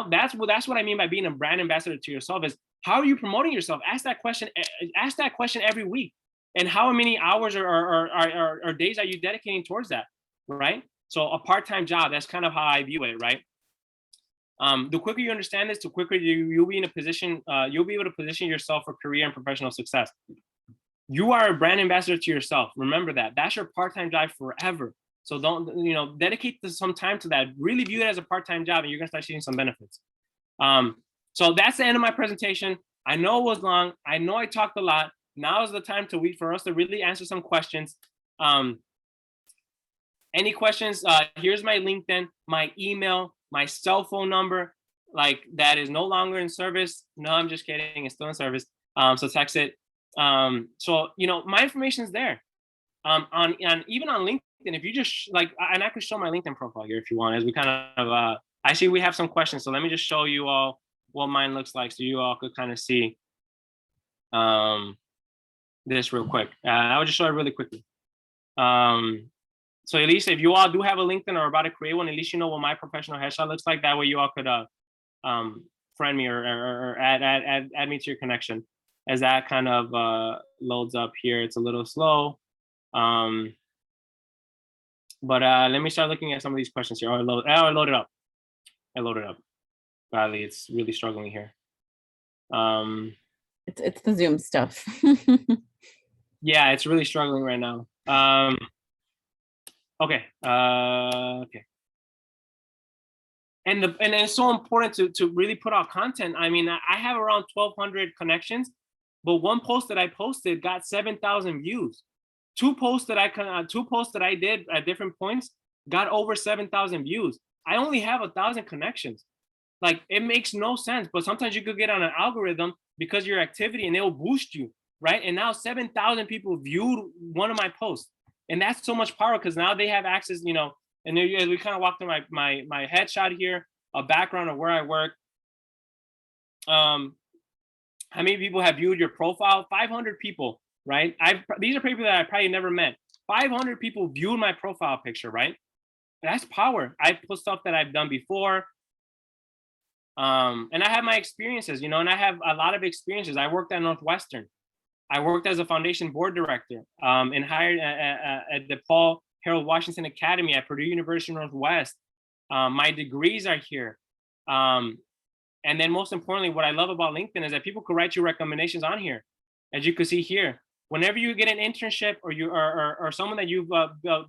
That's what I mean by being a brand ambassador to yourself, is how are you promoting yourself? Ask that question every week. And how many hours or days are you dedicating towards that, right? So a part-time job, that's kind of how I view it, right? The quicker you understand this, the quicker you'll be in a position, you'll be able to position yourself for career and professional success. You are a brand ambassador to yourself. Remember that. That's your part-time job forever. So don't, dedicate some time to that. Really view it as a part-time job, and you're gonna start seeing some benefits. So that's the end of my presentation. I know it was long. I know I talked a lot. Now is the time for us to really answer some questions. Any questions? Here's my LinkedIn, my email, my cell phone number, like that is no longer in service. No, I'm just kidding. It's still in service. So text it. So my information is there. On even on LinkedIn, if you just and I could show my LinkedIn profile here if you want, as we kind of I see we have some questions. So let me just show you all what mine looks like, so you all could kind of see this real quick. I will just show it really quickly. So at least if you all do have a LinkedIn or are about to create one, at least you know what my professional headshot looks like. That way you all could friend me or add me to your connection. As that kind of loads up here, it's a little slow. But let me start looking at some of these questions here. I loaded up. Badly, it's really struggling here. It's the Zoom stuff. Yeah, it's really struggling right now. Okay. Okay. And it's so important to really put out content. I mean, I have around 1,200 connections, but one post that I posted got 7,000 views. Two posts that I did at different points got over 7,000 views. I only have 1,000 connections. Like, it makes no sense, but sometimes you could get on an algorithm because of your activity and they will boost you, right? And now 7,000 people viewed one of my posts. And that's so much power, because now they have access, and as we kind of walk through my headshot here, a background of where I work. How many people have viewed your profile? 500 people, right? These are people that I probably never met. 500 people viewed my profile picture, right? That's power. I put stuff that I've done before. And I have my experiences, and I have a lot of experiences. I worked at Northwestern. I worked as a foundation board director and hired at the Paul Harold Washington Academy at Purdue University Northwest. My degrees are here. And then most importantly, what I love about LinkedIn is that people could write you recommendations on here. As you can see here, whenever you get an internship or you or someone that you've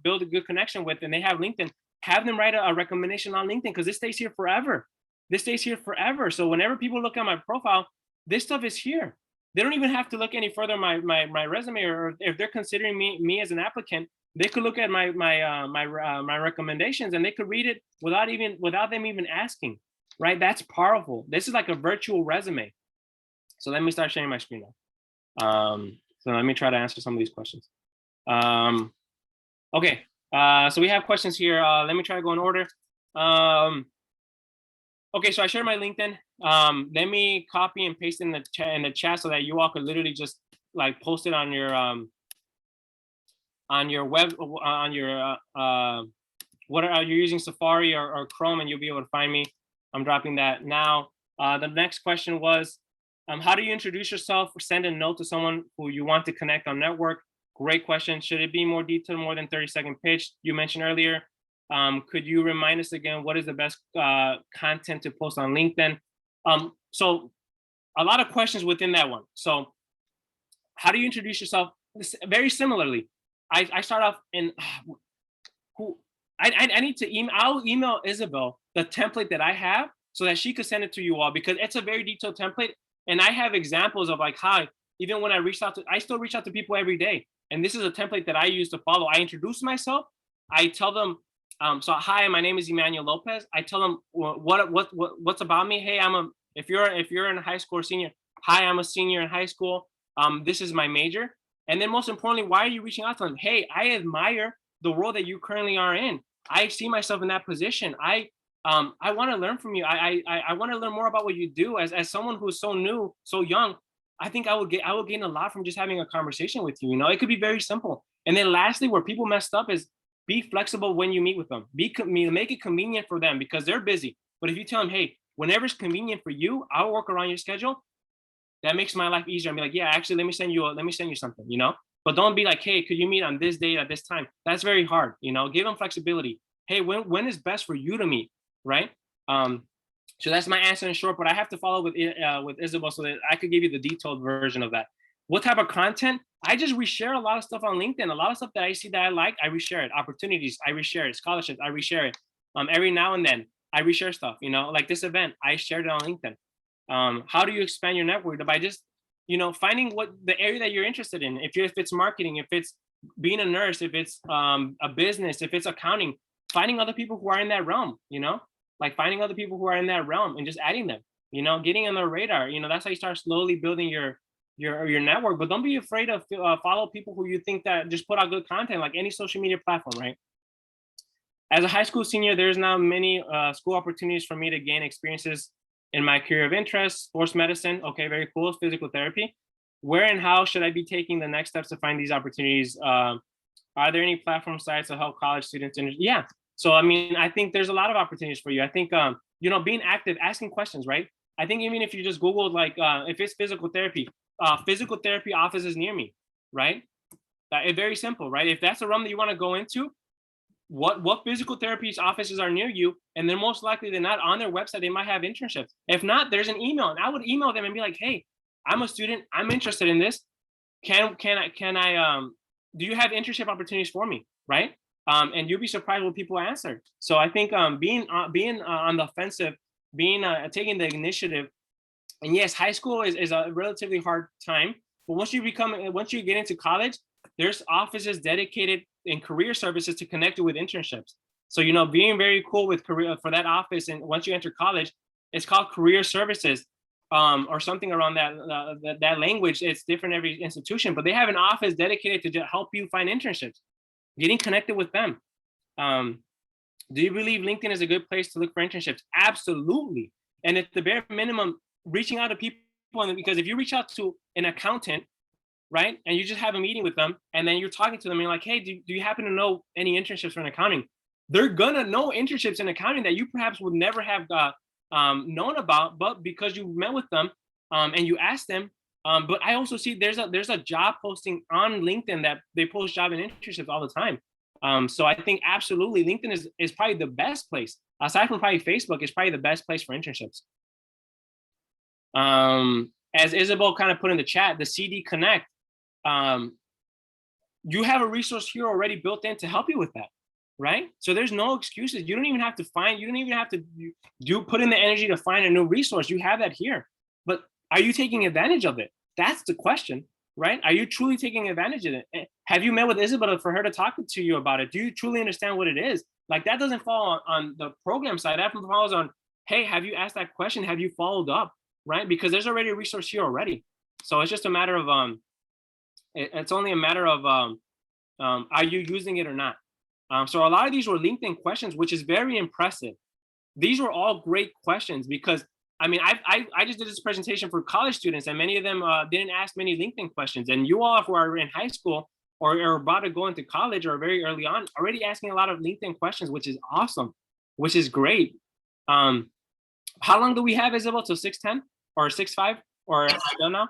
built a good connection with and they have LinkedIn, have them write a recommendation on LinkedIn because this stays here forever. This stays here forever. So whenever people look at my profile, this stuff is here. They don't even have to look any further my resume, or if they're considering me as an applicant, they could look at my recommendations and they could read it without them even asking, right? That's powerful. This is like a virtual resume. So let me start sharing my screen now. So let me try to answer some of these questions. Okay, so we have questions here. Let me try to go in order. Okay, so I shared my LinkedIn. Let me copy and paste in the chat so that you all could literally just like post it on your web, on your what are you using, Safari or Chrome, and you'll be able to find me. I'm dropping that now. The next question was, how do you introduce yourself or send a note to someone who you want to connect on network? Great question. Should it be more detailed, more than 30-second pitch? You mentioned earlier. Could you remind us again, what is the best content to post on LinkedIn? So a lot of questions within that one. So how do you introduce yourself? Very similarly, I start off in I need to email. I'll email Isabel the template that I have so that she could send it to you all, because it's a very detailed template. And I have examples of like how, even when I still reach out to people every day. And this is a template that I use to follow. I introduce myself. I tell them, so hi, my name is Emmanuel Lopez. I tell them what's about me. Hey, if you're in high school or senior, hi, I'm a senior in high school. This is my major. And then most importantly, why are you reaching out to them? Hey, I admire the role that you currently are in. I see myself in that position. I want to learn from you. I want to learn more about what you do. As someone who's so new, so young, I think I will gain a lot from just having a conversation with you. You know, it could be very simple. And then lastly, where people messed up is be flexible when you meet with them. Make it convenient for them because they're busy. But if you tell them, hey, whenever it's convenient for you, I'll work around your schedule. That makes my life easier. And be like, yeah, actually, let me send you something, you know? But don't be like, hey, could you meet on this date at this time? That's very hard, you know? Give them flexibility. Hey, when is best for you to meet, right? So that's my answer in short, but I have to follow with Isabel so that I could give you the detailed version of that. What type of content? I just reshare a lot of stuff on LinkedIn. A lot of stuff that I see that I like, I reshare it. Opportunities, I reshare it. Scholarships, I reshare it. Every now and then, I reshare stuff, you know? Like this event, I shared it on LinkedIn. How do you expand your network? By just, you know, finding what the area that you're interested in. If it's marketing, if it's being a nurse, if it's a business, if it's accounting, finding other people who are in that realm, you know, like finding other people who are in that realm and just adding them, you know, getting on their radar. You know, that's how you start slowly building your network. But don't be afraid of follow people who you think that just put out good content, like any social media platform, right? As a high school senior, there's now many school opportunities for me to gain experiences in my career of interest. Sports medicine, okay, very cool. Physical therapy. Where and how should I be taking the next steps to find these opportunities? Are there any platform sites to help college students? Yeah. So, I mean, I think there's a lot of opportunities for you. I think, you know, being active, asking questions, right? I think even if you just Google, like, if it's physical therapy offices near me, right? It's very simple, right? If that's a realm that you want to go into, what physical therapy offices are near you, and they're most likely they're not on their website, they might have internships. If not, there's an email, and I would email them and be like, hey, I'm a student, I'm interested in this. Can I do you have internship opportunities for me, right? And you'll be surprised what people answer. So I think being on the offensive, taking the initiative, and yes, high school is a relatively hard time, but once you get into college, there's offices dedicated in career services to connect you with internships. So, you know, being very cool with career for that office, and once you enter college, it's called career services, or something around that language. It's different every institution, but they have an office dedicated to help you find internships, getting connected with them. Do you believe LinkedIn is a good place to look for internships? Absolutely. And at the bare minimum, reaching out to people, because if you reach out to an accountant, right, and you just have a meeting with them, and then you're talking to them, and you're like, hey, do you happen to know any internships in accounting? They're gonna know internships in accounting that you perhaps would never have known about, but because you met with them and you asked them. But I also see there's a job posting on LinkedIn that they post job and internships all the time. So I think absolutely LinkedIn is probably the best place, aside from probably Facebook, is probably the best place for internships. As Isabel kind of put in the chat, the CD Connect. you have a resource here already built in to help you with that, right? So there's no excuses. You don't even have to put in the energy to find a new resource. You have that here. But are you taking advantage of it? That's the question, right? Are you truly taking advantage of it? Have you met with Isabella for her to talk to you about it? Do you truly understand what it is? Like, that doesn't fall on the program side. That falls on, hey, have you asked that question? Have you followed up, right? Because there's already a resource here already. So it's just a matter of, it's only a matter of, are you using it or not? So a lot of these were LinkedIn questions, which is very impressive. These were all great questions because, I mean, I just did this presentation for college students, and many of them didn't ask many LinkedIn questions. And you all who are in high school or are about to go into college or very early on, already asking a lot of LinkedIn questions, which is awesome, which is great. How long do we have, Isabel, till 6:10 or 6:05 or I don't know?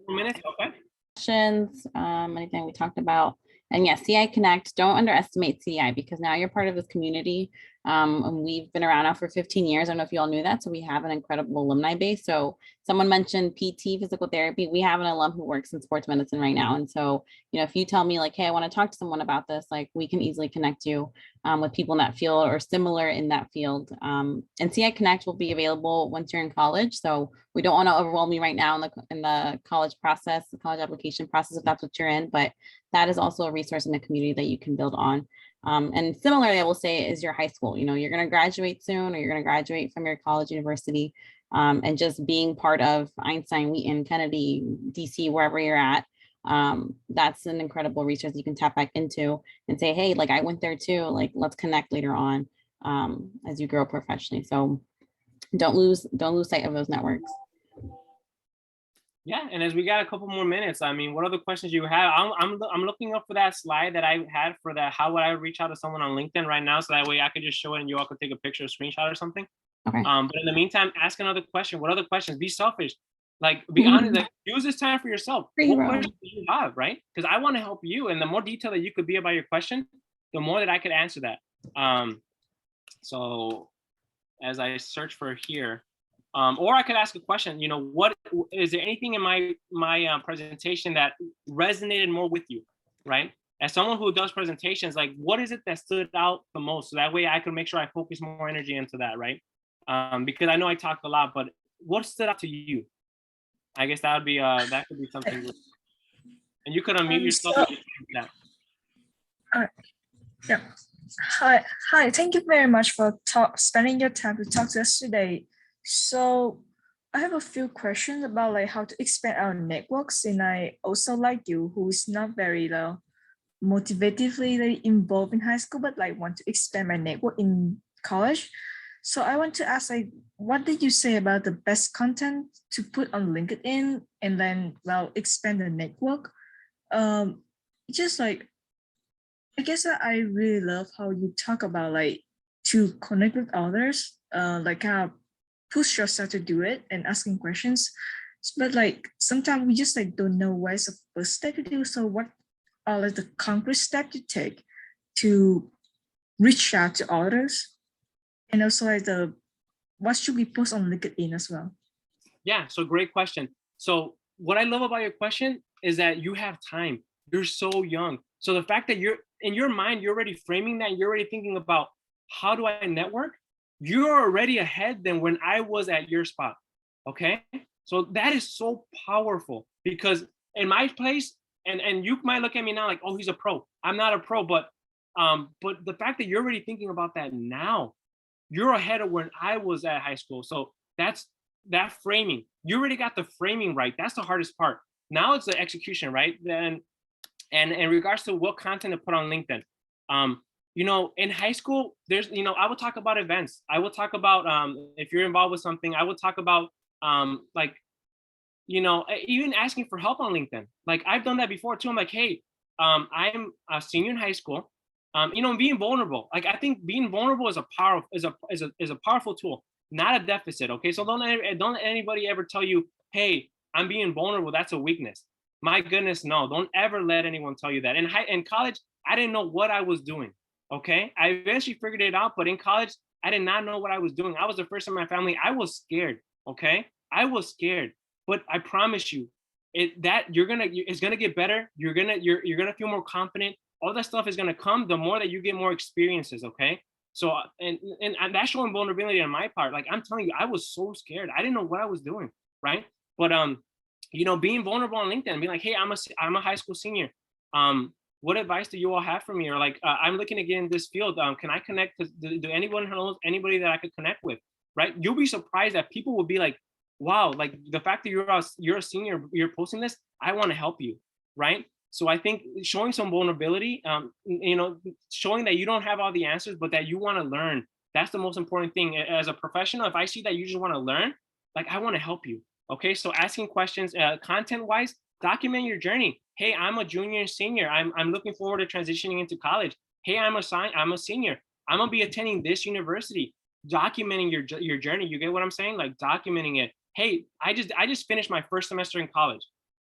4 minutes, okay. Questions, anything we talked about. And yes, CI Connect, don't underestimate CI because now you're part of this community. And we've been around now for 15 years. I don't know if you all knew that. So we have an incredible alumni base. So someone mentioned PT, physical therapy. We have an alum who works in sports medicine right now. And so, you know, if you tell me like, hey, I want to talk to someone about this, like we can easily connect you with people in that field or similar in that field. And CI Connect will be available once you're in college. So we don't want to overwhelm you right now in the college process, the college application process, if that's what you're in, but that is also a resource in the community that you can build on. And similarly, I will say is your high school, you know, you're going to graduate soon, or you're going to graduate from your college, university, and just being part of Einstein, Wheaton, Kennedy, DC, wherever you're at. That's an incredible resource you can tap back into and say, hey, like I went there too, like let's connect later on as you grow professionally. So don't lose sight of those networks. Yeah, and as we got a couple more minutes, I mean, what other questions you have? I'm looking up for that slide that I had for that. How would I reach out to someone on LinkedIn right now, so that way I could just show it and you all could take a picture, screenshot, or something. Okay. But in the meantime, ask another question. What other questions? Be selfish. Like, be honest. Like, use this time for yourself. What questions do you have, right? Because I want to help you, and the more detail that you could be about your question, the more that I could answer that. So, as I search for here. Or I could ask a question, you know, what is there anything in my presentation that resonated more with you, right? As someone who does presentations, like what is it that stood out the most? So that way I can make sure I focus more energy into that, right? Because I know I talked a lot, but what stood out to you? I guess that would be that could be something. And you could unmute yourself. Yeah. Hi. Thank you very much for spending your time to talk to us today. So I have a few questions about like how to expand our networks, and I also like you, who is not very motivatively involved in high school, but like want to expand my network in college. So I want to ask, like, what did you say about the best content to put on LinkedIn and then expand the network? Just like, I guess I really love how you talk about like to connect with others, like kind of push yourself to do it and asking questions. But like sometimes we just like don't know where's the first step to do. So what are like the concrete steps you take to reach out to others? And also like what should we post on LinkedIn as well? Yeah, so great question. So what I love about your question is that you have time. You're so young. So the fact that you're in your mind, you're already framing that, you're already thinking about how do I network? You're already ahead than when I was at your spot. Okay. So that is so powerful, because in my place, and you might look at me now like, oh, he's a pro. I'm not a pro, but the fact that you're already thinking about that now, you're ahead of when I was at high school. So that's that framing. You already got the framing right. That's the hardest part. Now it's the execution, right? Then, and in regards to what content to put on LinkedIn, you know, in high school, there's, you know, I will talk about events. I will talk about if you're involved with something. I will talk about like, you know, even asking for help on LinkedIn. Like I've done that before too. I'm like, hey, I'm a senior in high school. You know, being vulnerable. Like I think being vulnerable is a powerful tool, not a deficit. Okay, so don't anybody ever tell you, hey, I'm being vulnerable. That's a weakness. My goodness, no. Don't ever let anyone tell you that. In college, I didn't know what I was doing. Okay, I eventually figured it out, but in college, I did not know what I was doing. I was the first in my family. I was scared. Okay, I was scared. But I promise you, it's gonna get better. You're gonna feel more confident. All that stuff is gonna come the more that you get more experiences. Okay. So and that's showing vulnerability on my part. Like I'm telling you, I was so scared. I didn't know what I was doing. Right. But being vulnerable on LinkedIn and being like, hey, I'm a high school senior. What advice do you all have for me? Or like, I'm looking to get in this field. Can I connect? Do anyone knows anybody that I could connect with? Right. You'll be surprised that people will be like, wow, like the fact that you're a senior, you're posting this, I want to help you. Right. So I think showing some vulnerability, showing that you don't have all the answers, but that you want to learn. That's the most important thing. As a professional, if I see that you just want to learn, like I want to help you. Okay. So asking questions, content wise, document your journey. Hey, I'm a junior and senior. I'm looking forward to transitioning into college. Hey, I'm a senior. I'm gonna be attending this university. Documenting your journey. You get what I'm saying? Like documenting it. Hey, I just finished my first semester in college.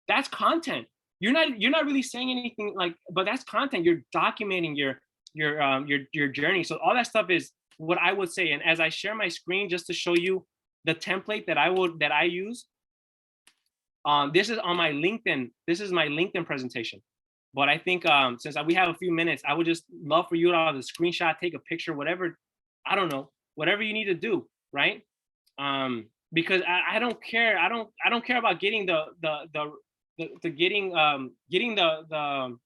That's content. You're not really saying anything like, but that's content. You're documenting your journey. So all that stuff is what I would say. And as I share my screen, just to show you the template that I use. This is on my LinkedIn. This is my LinkedIn presentation. But I think since we have a few minutes, I would just love for you to have a screenshot, take a picture, whatever. I don't know, whatever you need to do, right? Because I don't care. I don't care about getting getting the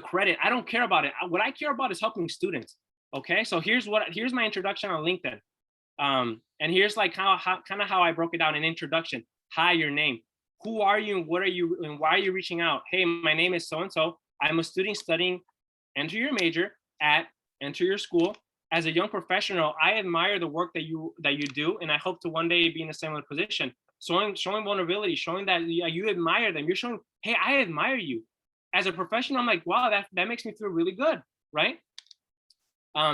credit. I don't care about it. What I care about is helping students. Okay, so here's my introduction on LinkedIn. And here's like how I broke it down in introduction. Hi, your name. Who are you and what are you and why are you reaching out? Hey, my name is so-and-so. I'm a student studying enter your major at enter your school. As a young professional, I admire the work that you do, and I hope to one day be in a similar position. Showing vulnerability, showing that you admire them. You're showing, hey, I admire you. As a professional, I'm like, wow, that makes me feel really good, right?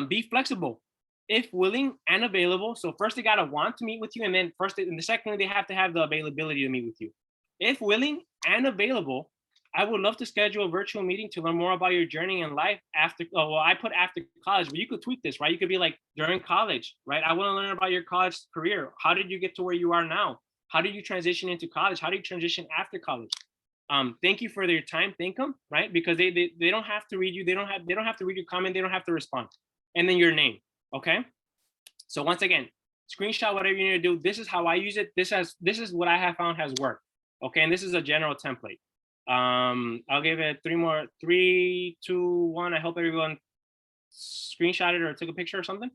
Be flexible. If willing and available. So first they gotta want to meet with you, and then secondly, they have to have the availability to meet with you. If willing and available, I would love to schedule a virtual meeting to learn more about your journey in life after, I put after college, but you could tweak this, right? You could be like during college, right? I wanna learn about your college career. How did you get to where you are now? How did you transition into college? How do you transition after college? Thank you for their time, thank them, right? Because they don't have to read you. They don't have to read your comment. They don't have to respond. And then your name. Okay, so once again, screenshot whatever you need to do. This is how I use it. This is what I have found has worked. Okay, and this is a general template. I'll give it 3, 2, 1. I hope everyone screenshotted or took a picture or something.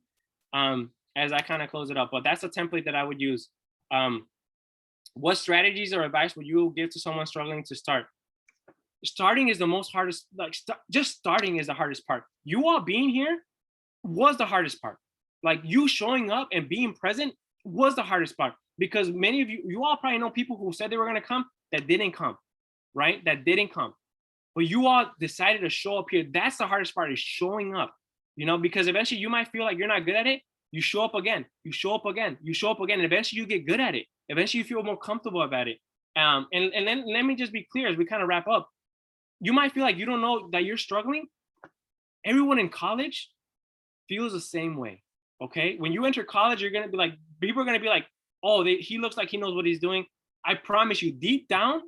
As I kind of close it up, but that's a template that I would use. What strategies or advice would you give to someone struggling to start? Starting is the most hardest. Like just starting is the hardest part. You all being here was the hardest part. Like you showing up and being present was the hardest part, because many of you all probably know people who said they were going to come that didn't come, right? That didn't come. But you all decided to show up here. That's the hardest part, is showing up, because eventually you might feel like you're not good at it. You show up again, you show up again, you show up again, and eventually you get good at it. Eventually you feel more comfortable about it. And then let me just be clear as we kind of wrap up. You might feel like you don't know that you're struggling. Everyone in college feels the same way. Okay, when you enter college, you're gonna be like, people are gonna be like, oh, he looks like he knows what he's doing. I promise you, deep down,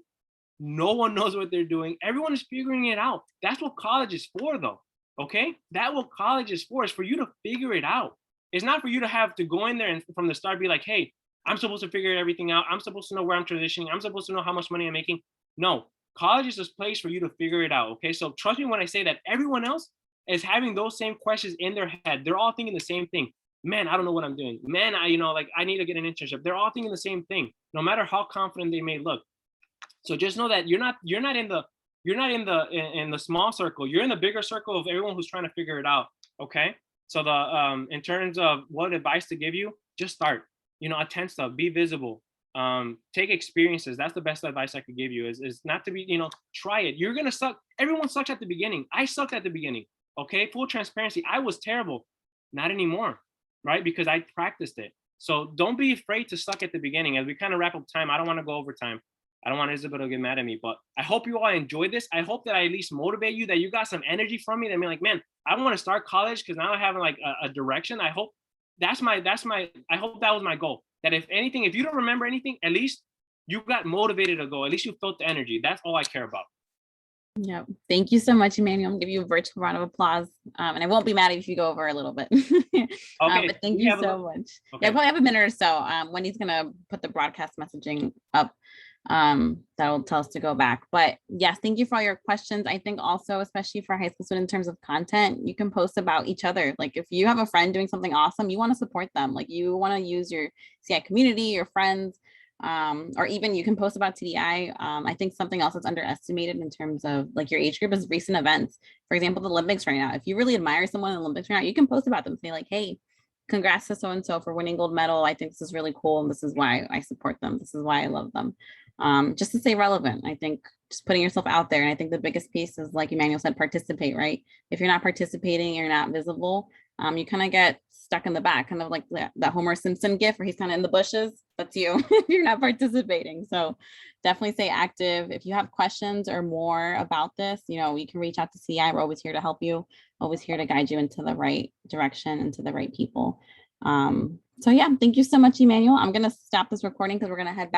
no one knows what they're doing. Everyone is figuring it out. That's what college is for, though. Okay, that's what college is for you to figure it out. It's not for you to have to go in there and from the start be like, hey, I'm supposed to figure everything out. I'm supposed to know where I'm transitioning. I'm supposed to know how much money I'm making. No, college is this place for you to figure it out. Okay, so trust me when I say that everyone else is having those same questions in their head. They're all thinking the same thing. Man, I don't know what I'm doing. Man, I need to get an internship. They're all thinking the same thing, no matter how confident they may look. So just know that you're not in the small circle. You're in the bigger circle of everyone who's trying to figure it out. Okay. So in terms of what advice to give you, just start. Attend stuff. Be visible. Take experiences. That's the best advice I could give you. Is not to be. Try it. You're gonna suck. Everyone sucks at the beginning. I sucked at the beginning. Okay. Full transparency. I was terrible. Not anymore. Right? Because I practiced it. So don't be afraid to suck at the beginning. As we kind of wrap up time, I don't want to go over time. I don't want Isabel to get mad at me, but I hope you all enjoyed this. I hope that I at least motivate you, that you got some energy from me, that be like, man, I want to start college because now I have like a direction. I hope I hope that was my goal. That if anything, if you don't remember anything, at least you got motivated to go. At least you felt the energy. That's all I care about. Yeah. Thank you so much, Emmanuel. I'll give you a virtual round of applause. And I won't be mad if you go over a little bit. Okay. But thank we you have a so little- much. Okay. Yeah, I probably have a minute or so. Wendy's gonna put the broadcast messaging up. That'll tell us to go back. But yes, thank you for all your questions. I think also, especially for high school students in terms of content, you can post about each other. Like if you have a friend doing something awesome, you want to support them. Like you want to use your CI community, your friends, or even you can post about TDI. I think something else that's underestimated in terms of like your age group is recent events. For example, the Olympics right now. If you really admire someone in the Olympics right now, you can post about them, say like, hey, congrats to so-and-so for winning gold medal. I think this is really cool. And this is why I support them. This is why I love them. Just to stay relevant. I think just putting yourself out there. And I think the biggest piece is, like Emmanuel said, participate, right? If you're not participating, you're not visible, you kind of get stuck in the back, kind of like that Homer Simpson gif where he's kind of in the bushes. That's you if you're not participating. So definitely stay active. If you have questions or more about this, you know, you can reach out to CI. We're always here to help you, always here to guide you into the right direction and to the right people. So yeah, thank you so much, Emmanuel. I'm going to stop this recording because we're going to head back.